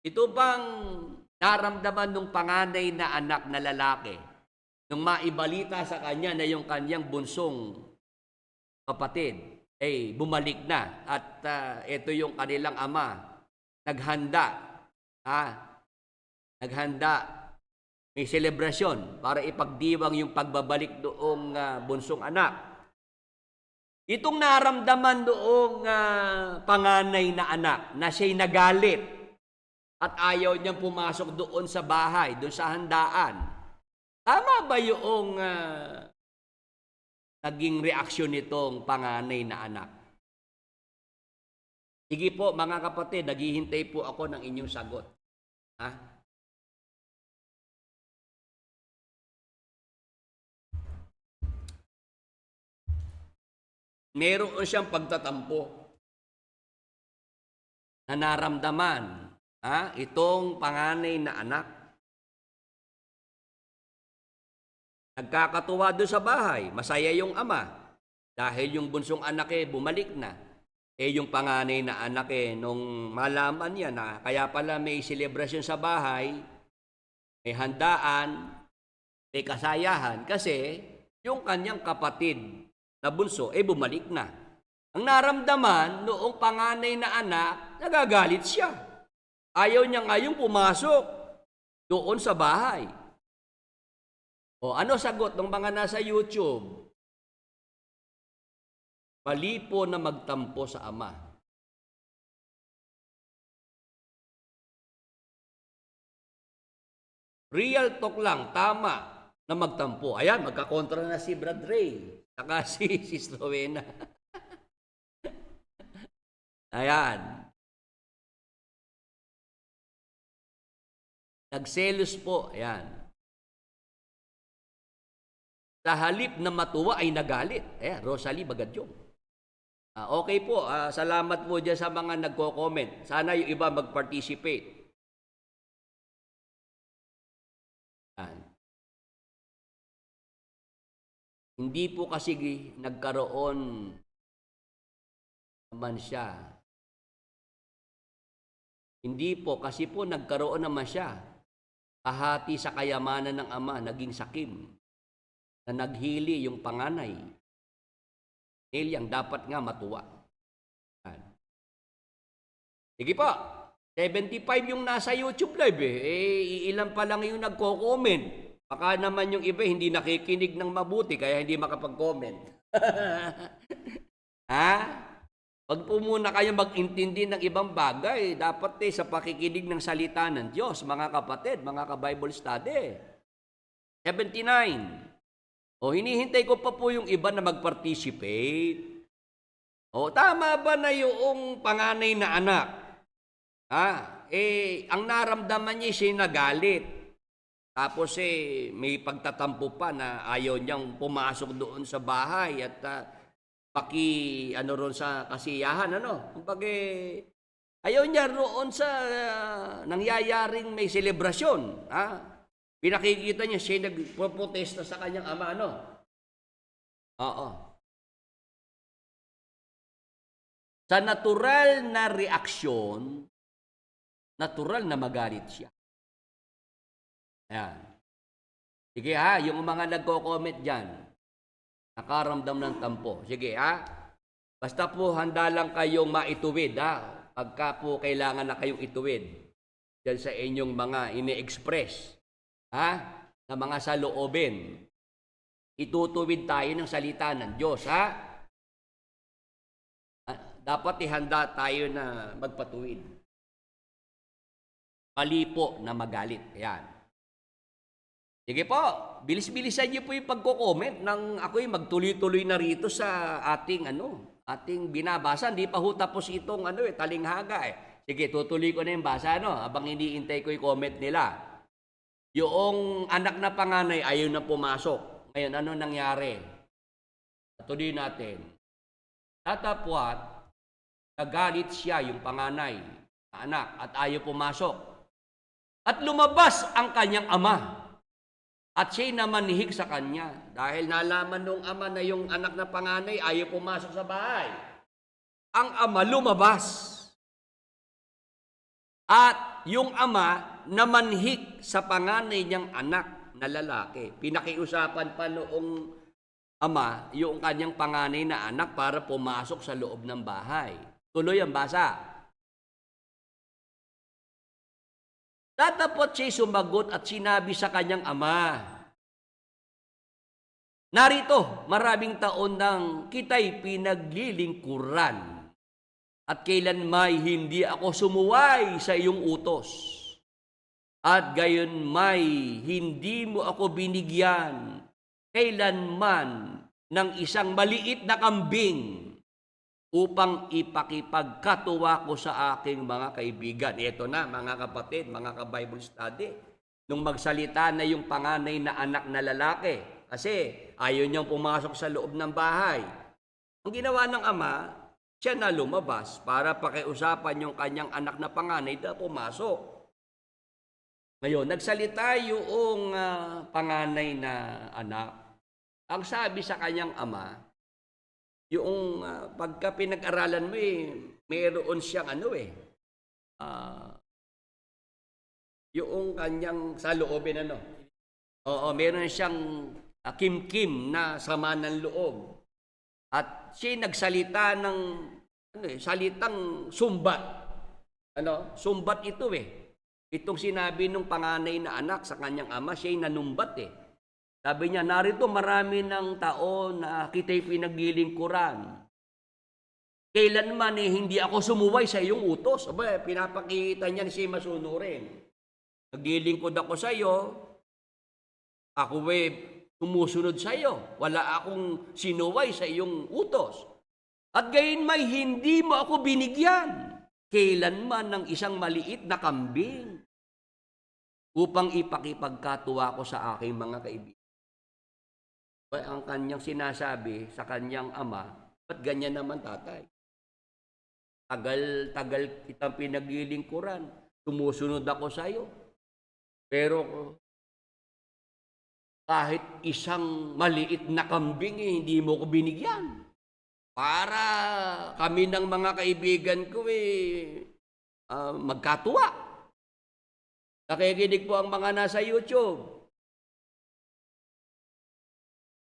ito bang naramdaman ng panganay na anak na lalaki nung maibalita sa kanya na yung kanyang bunsong kapatid bumalik na at ito yung kanilang ama naghanda may selebrasyon para ipagdiwang yung pagbabalik doong bunsong anak. Itong naramdaman doong panganay na anak na siya'y nagalit at ayaw niyang pumasok doon sa bahay, doon sa handaan. Tama ba yung naging reaksyon nitong panganay na anak? Sige po mga kapatid, naghihintay po ako ng inyong sagot. Meron siyang pagtatampo na naramdaman itong panganay na anak. Nagkakatuwa doon sa bahay, masaya yung ama dahil yung bunsong anak bumalik na. Yung panganay na anak nung malaman niya na kaya pala may selebrasyon sa bahay, may handaan, may kasayahan kasi yung kanyang kapatid na bunso bumalik na. Ang naramdaman noong panganay na anak, nagagalit siya. Ayaw niya ngayong pumasok doon sa bahay. Ano sagot ng mga nasa YouTube? Mali po na magtampo sa ama. Real talk lang, tama na magtampo. Ayan, magkakontra na si Brad Ray, saka si Sis Rowena. Ayan. Nagselos po, ayan. Sa halip na matuwa ay nagalit. Rosalie Bagadyong. Okay po, salamat po dyan sa mga nagko-comment. Sana yung iba mag-participate. Hindi po kasi nagkaroon naman siya. Hindi po, kasi po nagkaroon naman siya. Kahati sa kayamanan ng ama, naging sakim. Na naghili yung panganay. Yang dapat nga matuwa. Sige po, 75 yung nasa YouTube live ilan pa lang yung nagko-comment. Baka naman yung iba hindi nakikinig ng mabuti kaya hindi makapag-comment. Wag po muna kayo mag-intindi ng ibang bagay. Dapat sa pakikinig ng salita ng Diyos, mga kapatid, mga ka-Bible study. 79. Hinihintay ko pa po yung iba na mag-participate. Tama ba na yung panganay na anak? Ang naramdaman niya siya nagalit. Tapos may pagtatampo pa na ayaw niyang pumasok doon sa bahay at ron sa kasiyahan, Kumbaga, ayaw niya roon sa nangyayaring may selebrasyon, Pinakikita niya siya nagpo-protesta sa kanyang ama, Oo. Sa natural na reaksyon, natural na magalit siya. Ayan. Sige yung mga nagko-comment dyan, nakaramdam ng tampo. Sige basta po handa lang kayong maituwid, pagka po kailangan na kayong ituwid dyan sa inyong mga ini-express. Na mga saloobin. Itutuwid tayo ng salita ng Diyos, Dapat ihanda tayo na magpatuwid. Mali po na magalit. Ayan. Sige po, bilis-bilisan niyo po yung pagko-comment nang ako'y magtuloy-tuloy na rito sa ating binabasa. Hindi pa ho tapos itong talinghaga Sige, tutuloy ko na yung basa, habang iniintay ko yung comment nila. Yung anak na panganay ayaw na pumasok. Ngayon, ano nangyari? Tuloy natin. Tatapwat, nagalit siya yung panganay na anak at ayaw pumasok. At lumabas ang kanyang ama. At siya'y namanhik sa kanya dahil nalaman nung ama na yung anak na panganay ayaw pumasok sa bahay. Ang ama lumabas. At yung ama namanhik sa panganay niyang anak na lalaki. Pinakiusapan pa noong ama yung kanyang panganay na anak para pumasok sa loob ng bahay. Tuloy ang basa. Tatapot siya sumagot at sinabi sa kanyang ama, narito, maraming taon nang kita'y pinaglilingkuran at kailanmay hindi ako sumuway sa iyong utos. At gayon may hindi mo ako binigyan kailanman ng isang maliit na kambing upang ipakipagkatuwa ko sa aking mga kaibigan. Ito na, mga kapatid, mga ka-Bible study. Nung magsalita na yung panganay na anak na lalaki, kasi ayaw niyang pumasok sa loob ng bahay. Ang ginawa ng ama, siya na lumabas para pakiusapan yung kanyang anak na panganay na pumasok. Ngayon, nagsalita yung panganay na anak. Ang sabi sa kanyang ama, yung pagka pinag-aralan mo mayroon siyang yung kanyang saloobin Oo, meron siyang kim-kim na sama ng loob. At siya nagsalita ng salitang sumbat. Sumbat ito Itong sinabi ng panganay na anak sa kanyang ama, siya'y nanumbat Sabi niya, narito marami ng taon na kita'y pinaglilingkuran. Kailanman hindi ako sumuway sa iyong utos. Aba, pinapakita niya siya masunurin. Naglilingkod ako sa iyo, ako sumusunod sa iyo. Wala akong sinuway sa iyong utos. At gayon may hindi mo ako binigyan. Kailanman ng isang maliit na kambing upang ipakipagkatuwa ko sa aking mga kaibigan. Ang kanyang sinasabi sa kanyang ama, ba't ganyan naman tatay? Tagal kitang pinaglilingkuran, sumusunod ako sa iyo. Pero kahit isang maliit na kambing hindi mo ko binigyan. Para kami ng mga kaibigan ko magkatuwa. Nakikinig po ang mga nasa YouTube.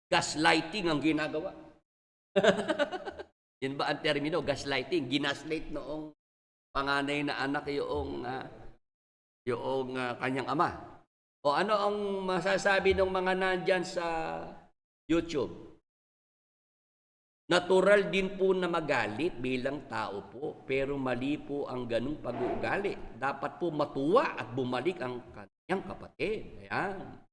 Gaslighting ang ginagawa. Yan ba ang termino? Gaslighting. Ginaslight noong panganay na anak yung kanyang ama. O ano ang masasabi ng mga nandyan sa YouTube? Natural din po na magalit bilang tao po, pero mali po ang ganung pag-uugali. Dapat po matuwa at bumalik ang kanyang kapatid. Ayan.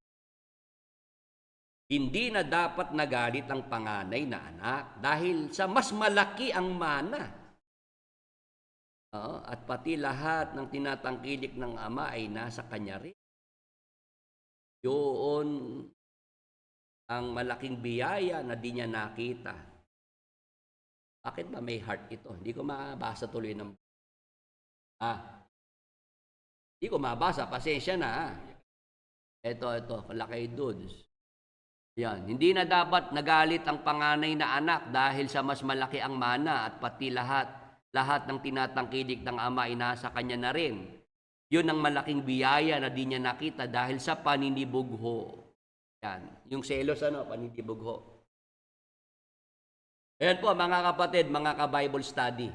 Hindi na dapat nagalit ang panganay na anak dahil sa mas malaki ang mana. At pati lahat ng tinatangkilik ng ama ay nasa kanya rin. Yun ang malaking biyaya na di niya nakita. Bakit ba may heart ito? Hindi ko mabasa tuloy ng... Hindi ko mabasa. Pasensya na. Ito. Kalakay dudes. Yan. Hindi na dapat nagalit ang panganay na anak dahil sa mas malaki ang mana at pati lahat ng tinatangkilik ng ama ay nasa kanya na rin. Yun ang malaking biyaya na di niya nakita dahil sa paninibugho. Yan. Yung selos, paninibugho. Ayan po, mga kapatid, mga ka-Bible study.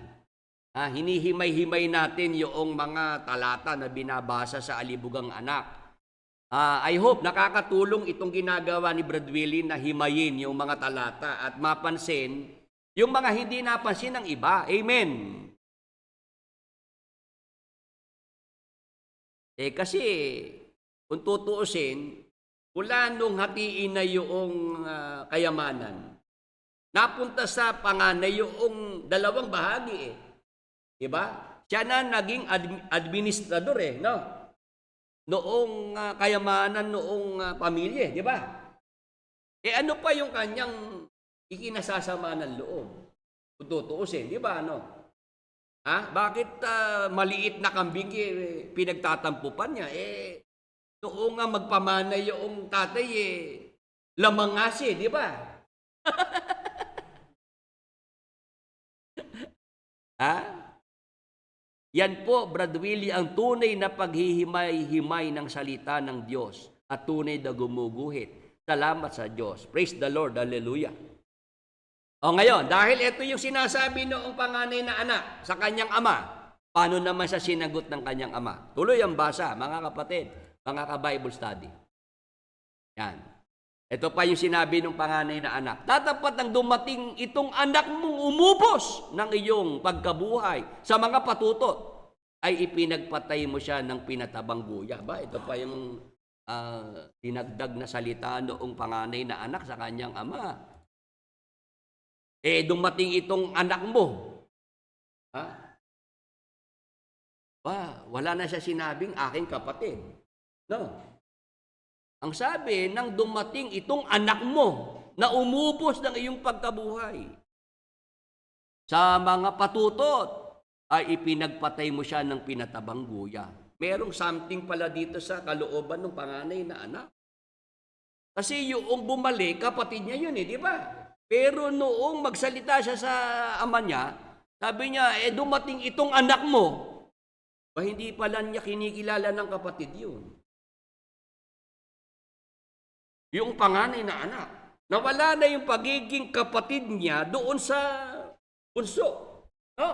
Hinihimay-himay natin yung mga talata na binabasa sa Alibugang Anak. I hope nakakatulong itong ginagawa ni Brad Willie na himayin yung mga talata at mapansin yung mga hindi napansin ng iba. Amen. Kasi kung tutuusin, mula nung hatiin na yung kayamanan, napunta sa panganay yung dalawang bahagi Diba? Siya na naging administrador no? Noong kayamanan, noong pamilya, di ba? Ano pa yung kanyang ikinasasama ng loob? Kung tutuusin, di ba, Bakit maliit na kambing pinagtatampupan niya? Noong nga magpamanay yung tatay, lamang ngasi, di ba? Ha? Yan po, Brad Willie, ang tunay na paghihimay-himay ng salita ng Diyos at tunay na gumuguhit. Salamat sa Diyos. Praise the Lord. Hallelujah. O ngayon, dahil ito yung sinasabi noong panganay na anak sa kanyang ama, paano naman siya sinagot ng kanyang ama? Tuloy ang basa, mga kapatid, mga ka-Bible study. Yan. Ito pa yung sinabi ng panganay na anak. Tatapat ang dumating itong anak mong umubos ng iyong pagkabuhay sa mga patutot, ay ipinagpatay mo siya ng pinatabang guya. Ba? Ito pa yung dinagdag na salita noong panganay na anak sa kanyang ama. Dumating itong anak mo. Ha? Ba, wala na siya sinabing aking kapatid. No. Ang sabi, nang dumating itong anak mo na umubos ng iyong pagkabuhay sa mga patutot, ay ipinagpatay mo siya ng pinatabang guya. Merong something pala dito sa kalooban ng panganay na anak. Kasi yung bumalik, kapatid niya yun di ba? Pero noong magsalita siya sa ama niya, sabi niya, dumating itong anak mo. Ba, hindi pala niya kinikilala ng kapatid yun. Yung panganay na anak. Nawala na yung pagiging kapatid niya doon sa bunso. No?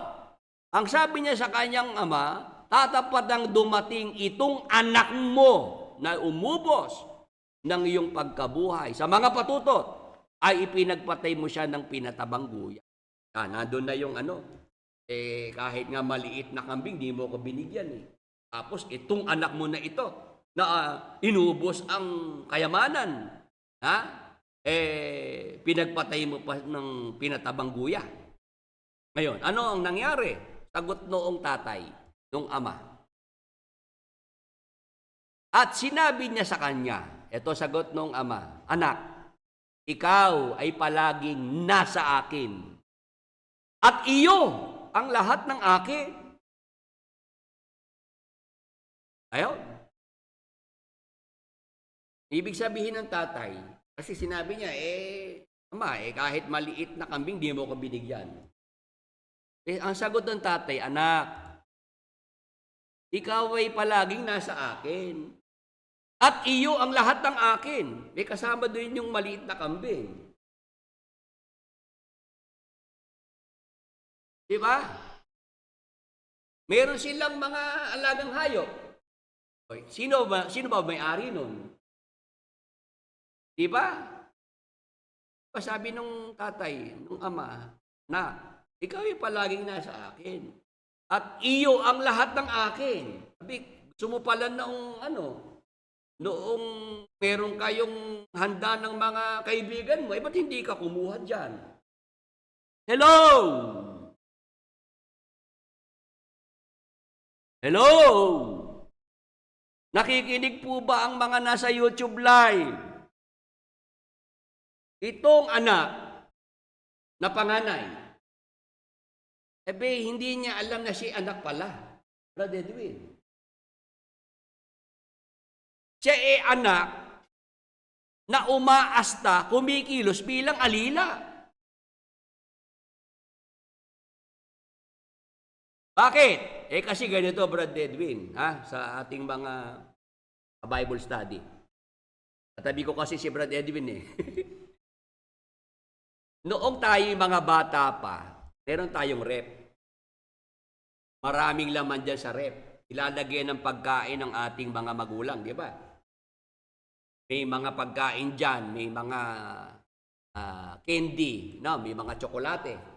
Ang sabi niya sa kanyang ama, tatapat ang dumating itong anak mo na umubos ng iyong pagkabuhay sa mga patutot, ay ipinagpatay mo siya ng pinatabang guya. Nandun na yung kahit nga maliit na kambing, di mo ko binigyan Tapos itong anak mo na ito, na inubos ang kayamanan, pinagpatay mo pa ng pinatabang guya. Ngayon, ano ang nangyari? Sagot noong tatay, noong ama. At sinabi niya sa kanya, ito sagot noong ama, anak, ikaw ay palaging nasa akin, at iyo ang lahat ng akin. Ayun. Ibig sabihin ng tatay, kasi sinabi niya, ama, kahit maliit na kambing, di mo ko binigyan. Ang sagot ng tatay, anak, ikaw ay palaging nasa akin. At iyo ang lahat ng akin. May kasama doon yung maliit na kambing. Di ba? Meron silang mga alagang hayop. Sino ba may-ari nun? Di ba? Sabi nung tatay, nung ama, na, ikaw ay palaging nasa akin. At iyo ang lahat ng akin. Sabi, gusto mo pala noong meron kayong handa ng mga kaibigan mo, ba't hindi ka kumuha dyan? Hello! Hello! Nakikinig po ba ang mga nasa YouTube live? Itong anak na panganay, hindi niya alam na si anak pala, Brother Edwin. Siya anak na umaasta, kumikilos bilang alila. Bakit? Kasi ganito, Brother Edwin, sa ating mga Bible study. Katabi ko kasi si Brother Edwin Noong tayo mga bata pa, meron tayong rep. Maraming laman dyan sa rep. Ilalagay ng pagkain ng ating mga magulang, di ba? May mga pagkain dyan, may mga candy, may mga tsokolate.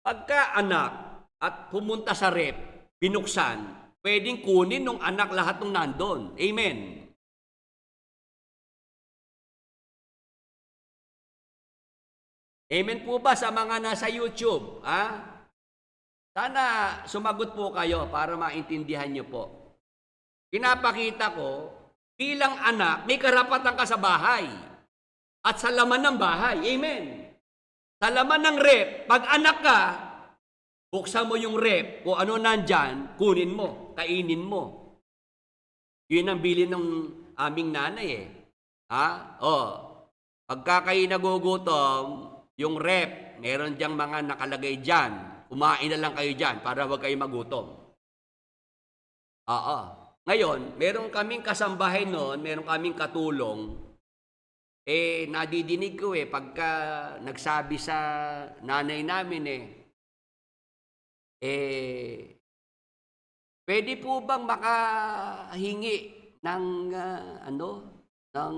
Pagka anak at pumunta sa rep, binuksan, pwedeng kunin ng anak lahat ng nandun. Amen. Amen po ba sa mga nasa YouTube? Sana sumagot po kayo para maintindihan nyo po. Pinapakita ko, bilang anak, may karapatan ka sa bahay at sa laman ng bahay. Amen. Sa laman ng rep, pag anak ka, buksan mo yung rep, kung ano nandyan, kunin mo, kainin mo. Yun ang bilin ng aming nanay eh. Ha? Pagka kayo nagugutom, yung rep, meron diyang mga nakalagay dyan. Kumain na lang kayo dyan para huwag kayo magutom. Oo. Ngayon, meron kaming kasambahay noon, meron kaming katulong. Nadidinig ko pagka nagsabi sa nanay namin pwede po bang makahingi ng ng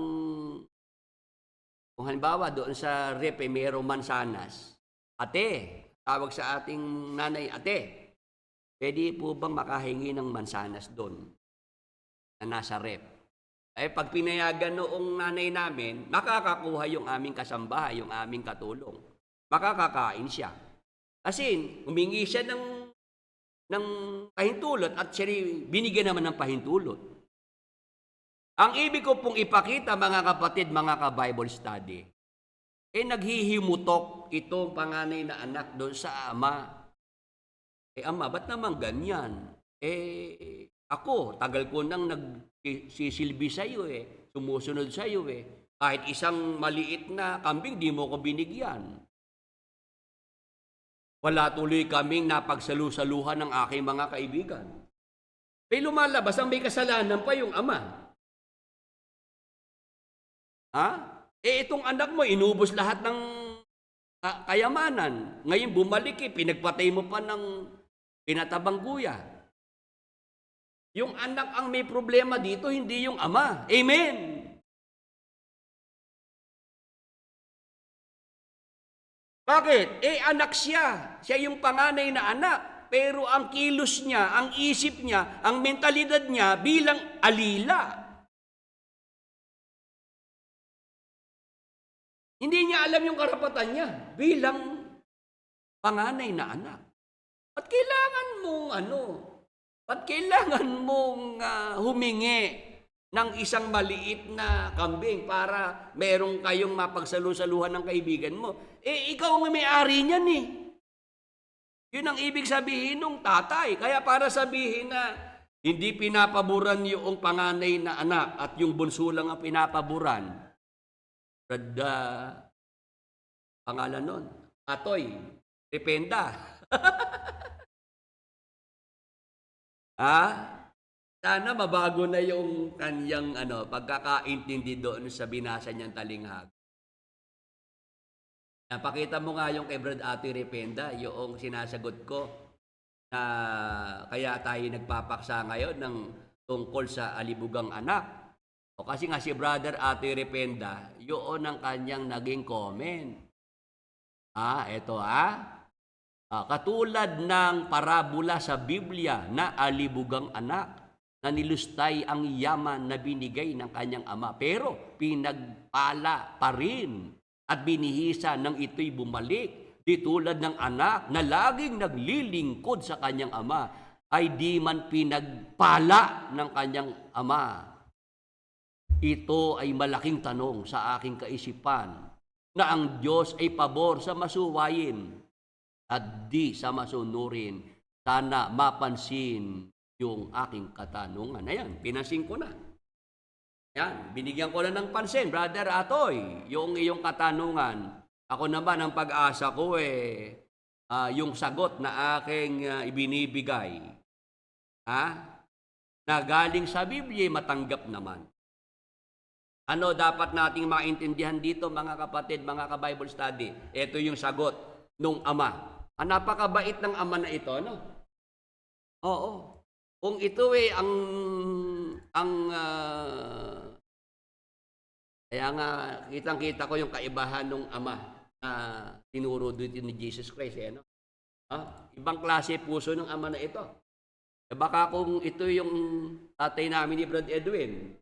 kung halimbawa doon sa rep mayroong mansanas. Ate, tawag sa ating nanay, ate, pwede po bang makahingi ng mansanas doon na nasa rep? Pag pinayagan noong nanay namin, makakakuha yung aming kasambahay, yung aming katulong. Makakakain siya. Kasi humingi siya ng pahintulot at siya binigyan naman ng pahintulot. Ang ibig ko pong ipakita, mga kapatid, mga ka-Bible study, naghihimutok itong panganay na anak doon sa ama. Ama, ba't naman ganyan? Ako, tagal ko nang nagsisilbi sa iyo sumusunod sa iyo Kahit isang maliit na kambing, di mo ko binigyan. Wala tuloy kaming napagsalu-saluhan ng aking mga kaibigan. Lumalabas ang may kasalanan pa yung ama. Itong anak mo, inubos lahat ng kayamanan. Ngayon bumalik pinagpatay mo pa ng pinatabang kuya. Yung anak ang may problema dito, hindi yung ama. Amen! Bakit? Anak siya. Siya yung panganay na anak. Pero ang kilos niya, ang isip niya, ang mentalidad niya bilang alila. Hindi niya alam yung karapatan niya bilang panganay na anak. At kailangan mong humingi ng isang maliit na kambing para merong kayong mapagsalu-saluhan ng kaibigan mo? Ikaw ang may-ari niyan Yun ang ibig sabihin ng tatay. Kaya para sabihin na hindi pinapaboran yung panganay na anak at yung bunso lang ang pinapaboran. Pangalan nun, Atoy, Rependa. Sana mabago na yung kanyang pagkakaintindi doon sa binasa niyang talinghag. Napakita mo nga yung kay Brad Ate Rependa, yung sinasagot ko na kaya tayo nagpapaksa ngayon ng tungkol sa alibugang anak. Kasi nga si Brother Ate Rependa, yun ang kanyang naging comment. Katulad ng parabola sa Biblia na alibugang anak na nilustay ang yaman na binigay ng kanyang ama pero pinagpala pa rin at binihisa nang ito'y bumalik. Di tulad ng anak na laging naglilingkod sa kanyang ama ay di man pinagpala ng kanyang ama. Ito ay malaking tanong sa aking kaisipan na ang Diyos ay pabor sa masuwayin at di sa masunurin. Sana mapansin yung aking katanungan. Ayan, pinansin ko na. Ayan, binigyan ko na ng pansin, Brother Atoy, yung iyong katanungan. Ako naman, ang pag-asa ko yung sagot na aking ibinibigay, na galing sa Biblia, matanggap naman. Ano dapat nating maintindihan dito, mga kapatid, mga ka-Bible study? Ito yung sagot nung ama. Napakabait ng ama na ito, no? Oo. Kung ito kaya nga, kitang-kita ko yung kaibahan ng ama na tinuro dito ni Jesus Christ, no? Ibang klase puso ng ama na ito. Baka kung ito yung tatay namin ni Brad Edwin.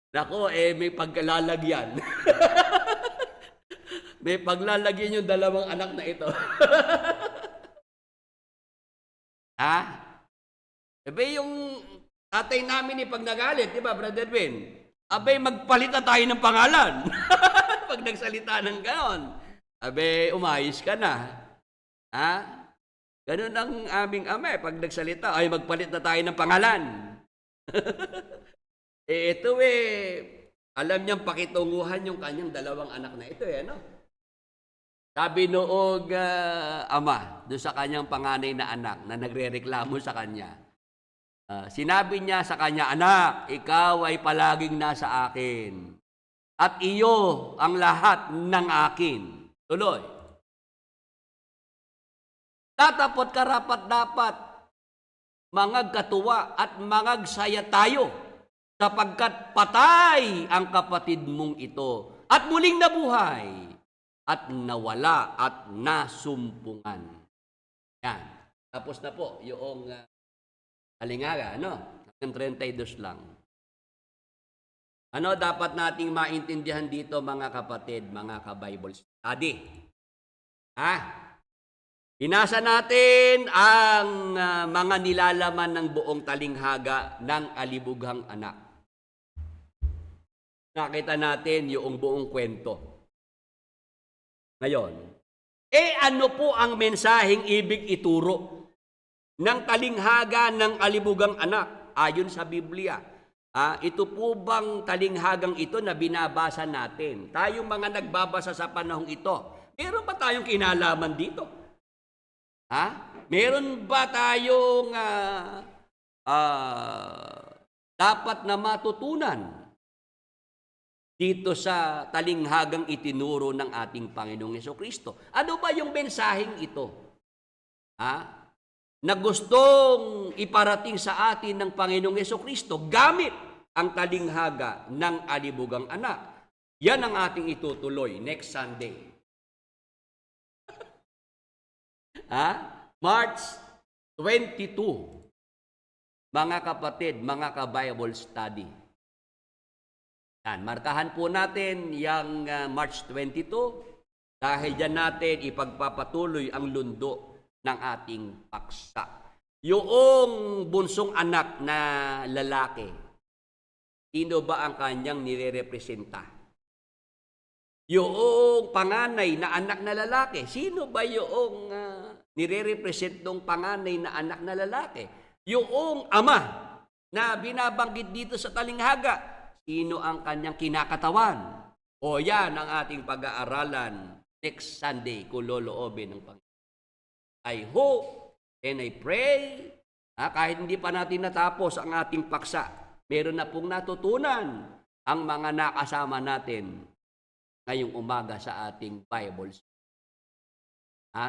Nako, may pagkalalagyan. May paglalagyan yung dalawang anak na ito. Yung tatay namin pag nagalit, di ba, Brother Edwin? Magpalit na tayo ng pangalan. Pag nagsalita ng ganon. Umayos ka na. Ganun ang aming ama. Pag nagsalita, ay magpalit na tayo ng pangalan. Ito alam niyang pakitunguhan yung kanyang dalawang anak na ito no? Sabi noong ama, doon sa kanyang panganay na anak na nagrereklamo sa kanya, sinabi niya sa kanya, anak, ikaw ay palaging nasa akin. At iyo ang lahat ng akin. Tuloy. Tatapot karapat dapat mangag katuwa at mangag saya tayo sapagkat patay ang kapatid mong ito at muling nabuhay at nawala at nasumpungan. Yan. Tapos na po yung talinhaga, hanggang 32 lang. Ano dapat nating maintindihan dito mga kapatid, mga ka-Bible study? Binasa natin ang mga nilalaman ng buong talinghaga ng Alibughang Anak. Nakita natin yung buong kwento. Ngayon, ano po ang mensaheng ibig ituro ng talinghaga ng Alibughang Anak ayon sa Biblia? Ito po bang talinghagang ito na binabasa natin? Tayong mga nagbabasa sa panahong ito, meron ba tayong kinalaman dito? Meron ba tayong dapat na matutunan dito sa talinghagang itinuro ng ating Panginoong Jesucristo? Ano ba yung mensaheng ito? Na gustong iparating sa atin ng Panginoong Jesucristo gamit ang talinghaga ng Alibughang Anak. Yan ang ating itutuloy next Sunday. March 22. Mga kapatid, mga ka-Bible study. Yan, markahan po natin yung March 22 dahil dyan natin ipagpapatuloy ang lundo ng ating paksa. Yung bunsong anak na lalaki, sino ba ang kanyang nire-representa? Yung panganay na anak na lalaki, sino ba yung nire-represent ng panganay na anak na lalaki? Yung ama na binabanggit dito sa talinghaga, sino ang kanyang kinakatawan? O yan ang ating pag-aaralan next Sunday kung loloobin ng Panginoon. I hope and I pray, kahit hindi pa natin natapos ang ating paksa, meron na pong natutunan ang mga nakasama natin ngayong umaga sa ating Bible.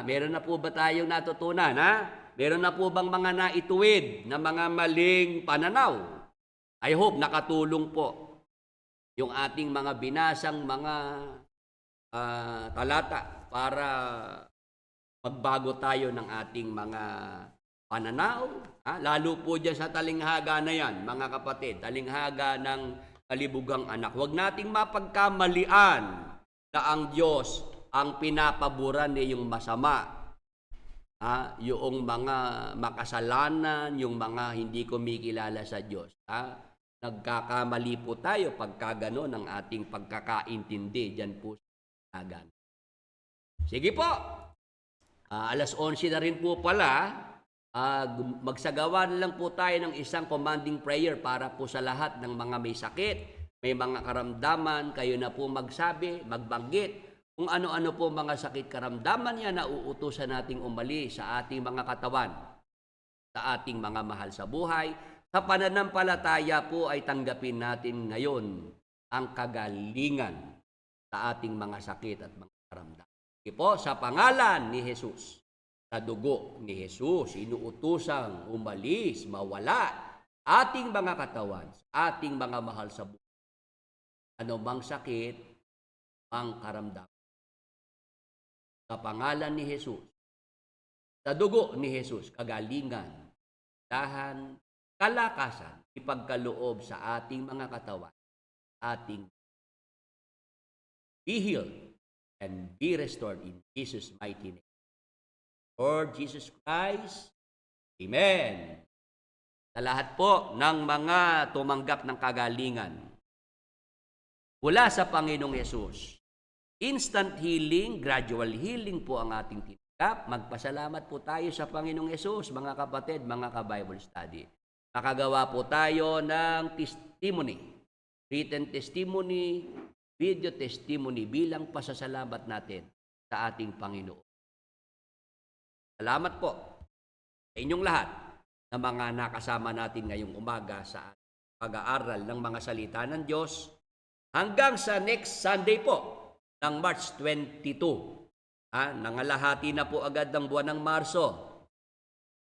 Meron na po ba tayong natutunan? Meron na po bang mga naituwid na mga maling pananaw? I hope nakatulong po yung ating mga binasang mga talata para magbago tayo ng ating mga pananaw. Lalo po dyan sa talinghaga na yan, mga kapatid, talinghaga ng Alibughang Anak. Huwag nating mapagkamalian na ang Diyos ang pinapaboran niya yung masama. Yung mga makasalanan, yung mga hindi kumikilala sa Diyos. Nagkakamali po tayo pagka gano'n ang ating pagkakaintindi dyan po sa agan. Sige po, alas 11 na rin po pala, magsagawa na lang po tayo ng isang commanding prayer para po sa lahat ng mga may sakit, may mga karamdaman, kayo na po magsabi, magbanggit, kung ano-ano po mga sakit karamdaman yan na uutusan nating umalis sa ating mga katawan, sa ating mga mahal sa buhay. Sa pananampalataya po ay tanggapin natin ngayon ang kagalingan sa ating mga sakit at mga karamdaman. Sige po, sa pangalan ni Jesus, sa dugo ni Jesus, inuutosang umalis, mawala ating mga katawan, ating mga mahal sa buhay. Ano bang sakit, ang karamdaman. Sa pangalan ni Jesus, sa dugo ni Jesus, kagalingan, dahan, kalakasan, ipagkaloob sa ating mga katawan, ating be healed and be restored in Jesus' mighty name. Lord Jesus Christ, Amen. Sa lahat po ng mga tumanggap ng kagalingan mula sa Panginoong Yesus, instant healing, gradual healing po ang ating tinatawag. Magpasalamat po tayo sa Panginoong Yesus, mga kapatid, mga ka-Bible study. Makagawa po tayo ng testimony, written testimony, video testimony bilang pasasalamat natin sa ating Panginoon. Salamat po sa inyong lahat na mga nakasama natin ngayong umaga sa pag-aaral ng mga salita ng Diyos hanggang sa next Sunday po ng March 22. Nangalahati na po agad ng buwan ng Marso.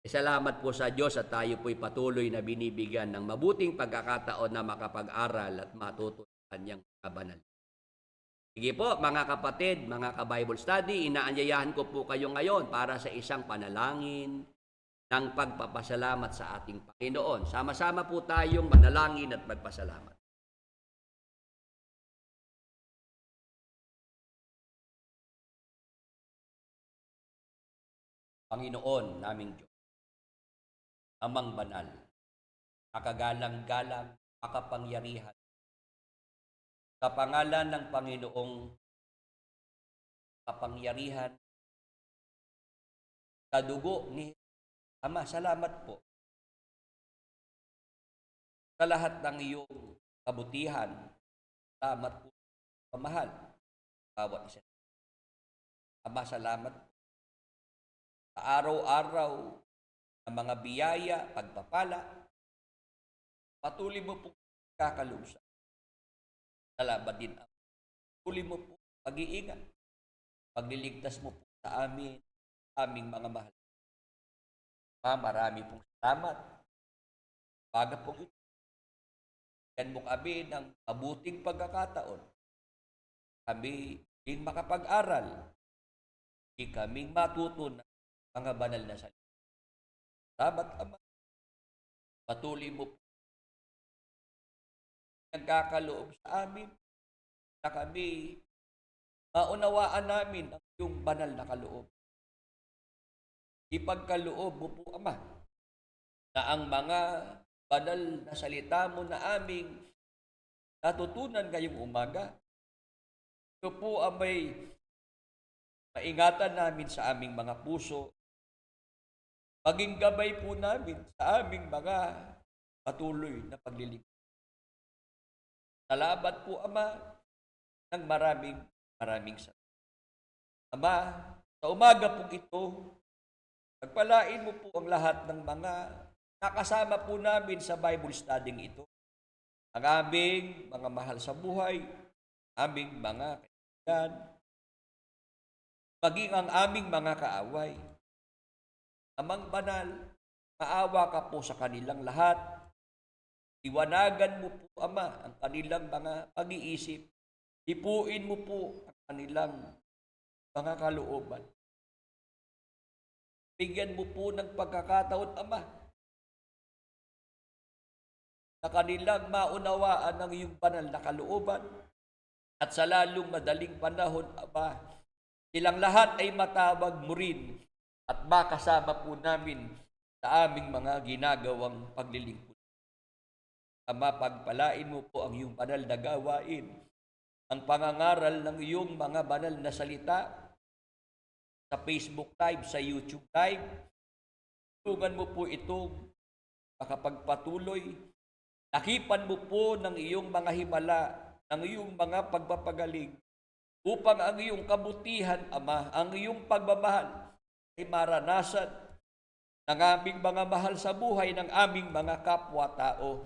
Salamat po sa Diyos at tayo po'y patuloy na binibigyan ng mabuting pagkakataon na makapag-aral at matuto sa kanyang kabanal. Sige po mga kapatid, mga ka-Bible study, inaanyayahan ko po kayo ngayon para sa isang panalangin ng pagpapasalamat sa ating Panginoon. Sama-sama po tayong manalangin at magpasalamat. Panginoon naming Diyos, Amang banal, makagalang-galang, makapangyarihan, sa pangalan ng Panginoong kapangyarihan, sa dugo ni Ama, salamat po sa lahat ng iyong kabutihan. Salamat po, pamahal, bawat isa. Ama, salamat po sa araw-araw ng mga biyaya, pagpapala, patuloy mo po kakalubsa. Salamat din, Ama. Patuloy mo po pag-iingat, pagliligtas mo po sa amin, aming mga mahal. Marami pong salamat. Baga po ito. Yan mo kami ng mabuting pagkakataon. Kami din makapag-aral. Di kaming matuto ng mga banal na salita. Salamat, Ama. Patuloy mo po nagkakaloob sa amin na kami maunawaan namin ang iyong banal na kaloob. Ipagkaloob mo po, Ama, na ang mga banal na salita mo na aming natutunan ngayong umaga, ito po ang may maingatan namin sa aming mga puso, maging gabay po namin sa aming mga patuloy na paglilingkod. Salamat po, Ama, ng maraming salamat. Ama, sa umaga po ito, pagpalain mo po ang lahat ng mga nakasama po namin sa Bible studying ito. Ang aming mga mahal sa buhay, aming mga kaibigan, maging ang aming mga kaaway. Amang banal, maawa ka po sa kanilang lahat. Iwanagan mo po, Ama, ang kanilang mga pag-iisip. Ipuin mo po ang kanilang mga kalooban. Bigyan mo po ng pagkakataon, Ama, na kanilang maunawaan ang iyong banal na kalooban at sa lalong madaling panahon, Ama, silang lahat ay matawag mo rin at makasama po namin sa aming mga ginagawang paglilingkod. Ama, pagpalain mo po ang iyong banal na gawain, ang pangangaral ng iyong mga banal na salita sa Facebook Live, sa YouTube Live. Tulungan mo po itong makapagpatuloy. Nakipan mo po ng iyong mga himala, ng iyong mga pagpapagaling, upang ang iyong kabutihan, Ama, ang iyong pagmamahal ay maranasan ng aming mga mahal sa buhay, ng aming mga kapwa-tao.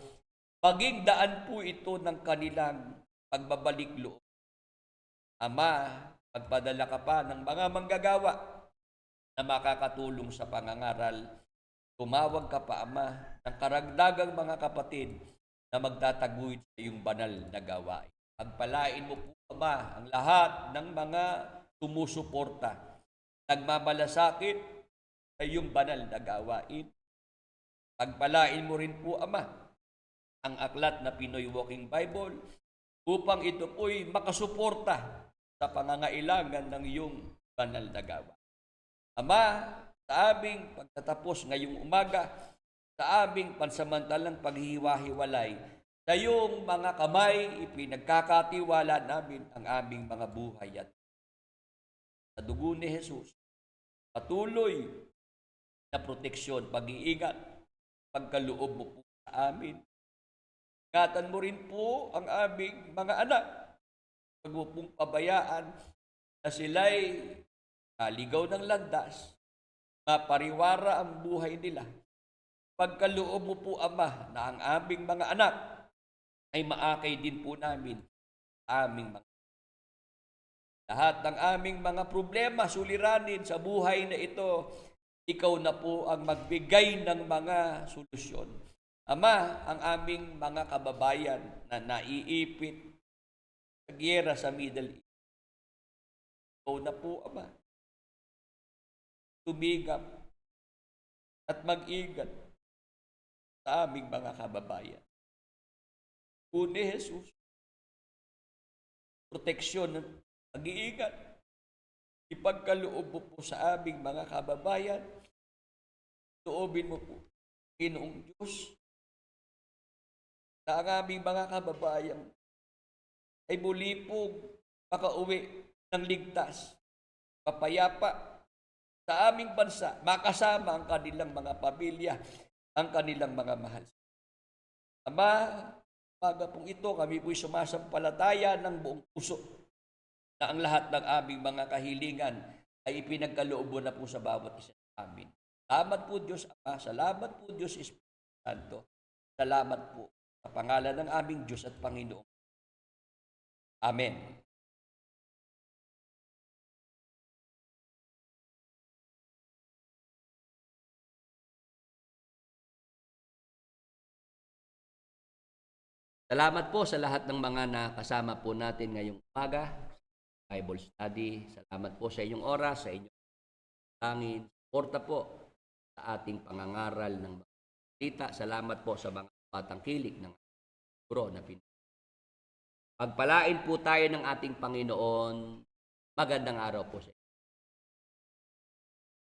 Maging daan po ito ng kanilang pagbabalik loob. Ama, magpadala ka pa ng mga manggagawa na makakatulong sa pangangaral. Tumawag ka pa, Ama, ng karagdagang mga kapatid na magtataguyod sa iyong banal na gawain. Pagpalain mo po, Ama, ang lahat ng mga sumusuporta, nagmamalasakit sa iyong banal na gawain. Pagpalain mo rin po, Ama, ang aklat na Pinoy Walking Bible upang ito po'y makasuporta sa pangangailangan ng iyong banal na gawain. Ama, sa aming pagtatapos ngayong umaga, sa aming pansamantalang paghihiwa-hiwalay, sa iyong mga kamay, ipinagkakatiwala namin ang aming mga buhay at sa dugo ni Jesus, patuloy na proteksyon, pag-iingat, pagkaloob mo po sa amin. Ingatan mo rin po ang aming mga anak. Huwag mo pong pabayaan na sila'y ligaw ng landas, mapariwara ang buhay nila. Pagkaloob mo po, Ama, na ang aming mga anak ay maakay din po namin aming mga lahat ng aming mga problema, suliranin sa buhay na ito, ikaw na po ang magbigay ng mga solusyon. Ama, ang aming mga kababayan na naiipit sa giyera sa Middle East, ikaw na po, Ama, tumigap at mag-ingat sa aming mga kababayan. Ni Jesus, proteksyon, pag-iingat, ipagkaloob mo po sa aming mga kababayan, loobin mo po, Ginoong Diyos, na ang aming mga kababayan ay muli po makauwi ng ligtas, mapayapa sa aming bansa, makasama ang kanilang mga pamilya, ang kanilang mga mahal. Ama, umaga pong ito, kami po'y sumasampalataya ng buong puso na ang lahat ng aming mga kahilingan ay ipinagkaloob mo na po sa bawat isa sa amin. Salamat po Diyos Ama, salamat po Diyos Espiritu Santo, salamat po sa pangalan ng aming Diyos at Panginoon. Amen. Salamat po sa lahat ng mga nakasama po natin ngayong umaga, Bible study. Salamat po sa inyong oras, sa inyong tangin. Suporta po sa ating pangangaral ng mga salita. Salamat po sa mga batang kilik ng guro na pagpalain po tayo ng ating Panginoon. Magandang araw po sa inyo.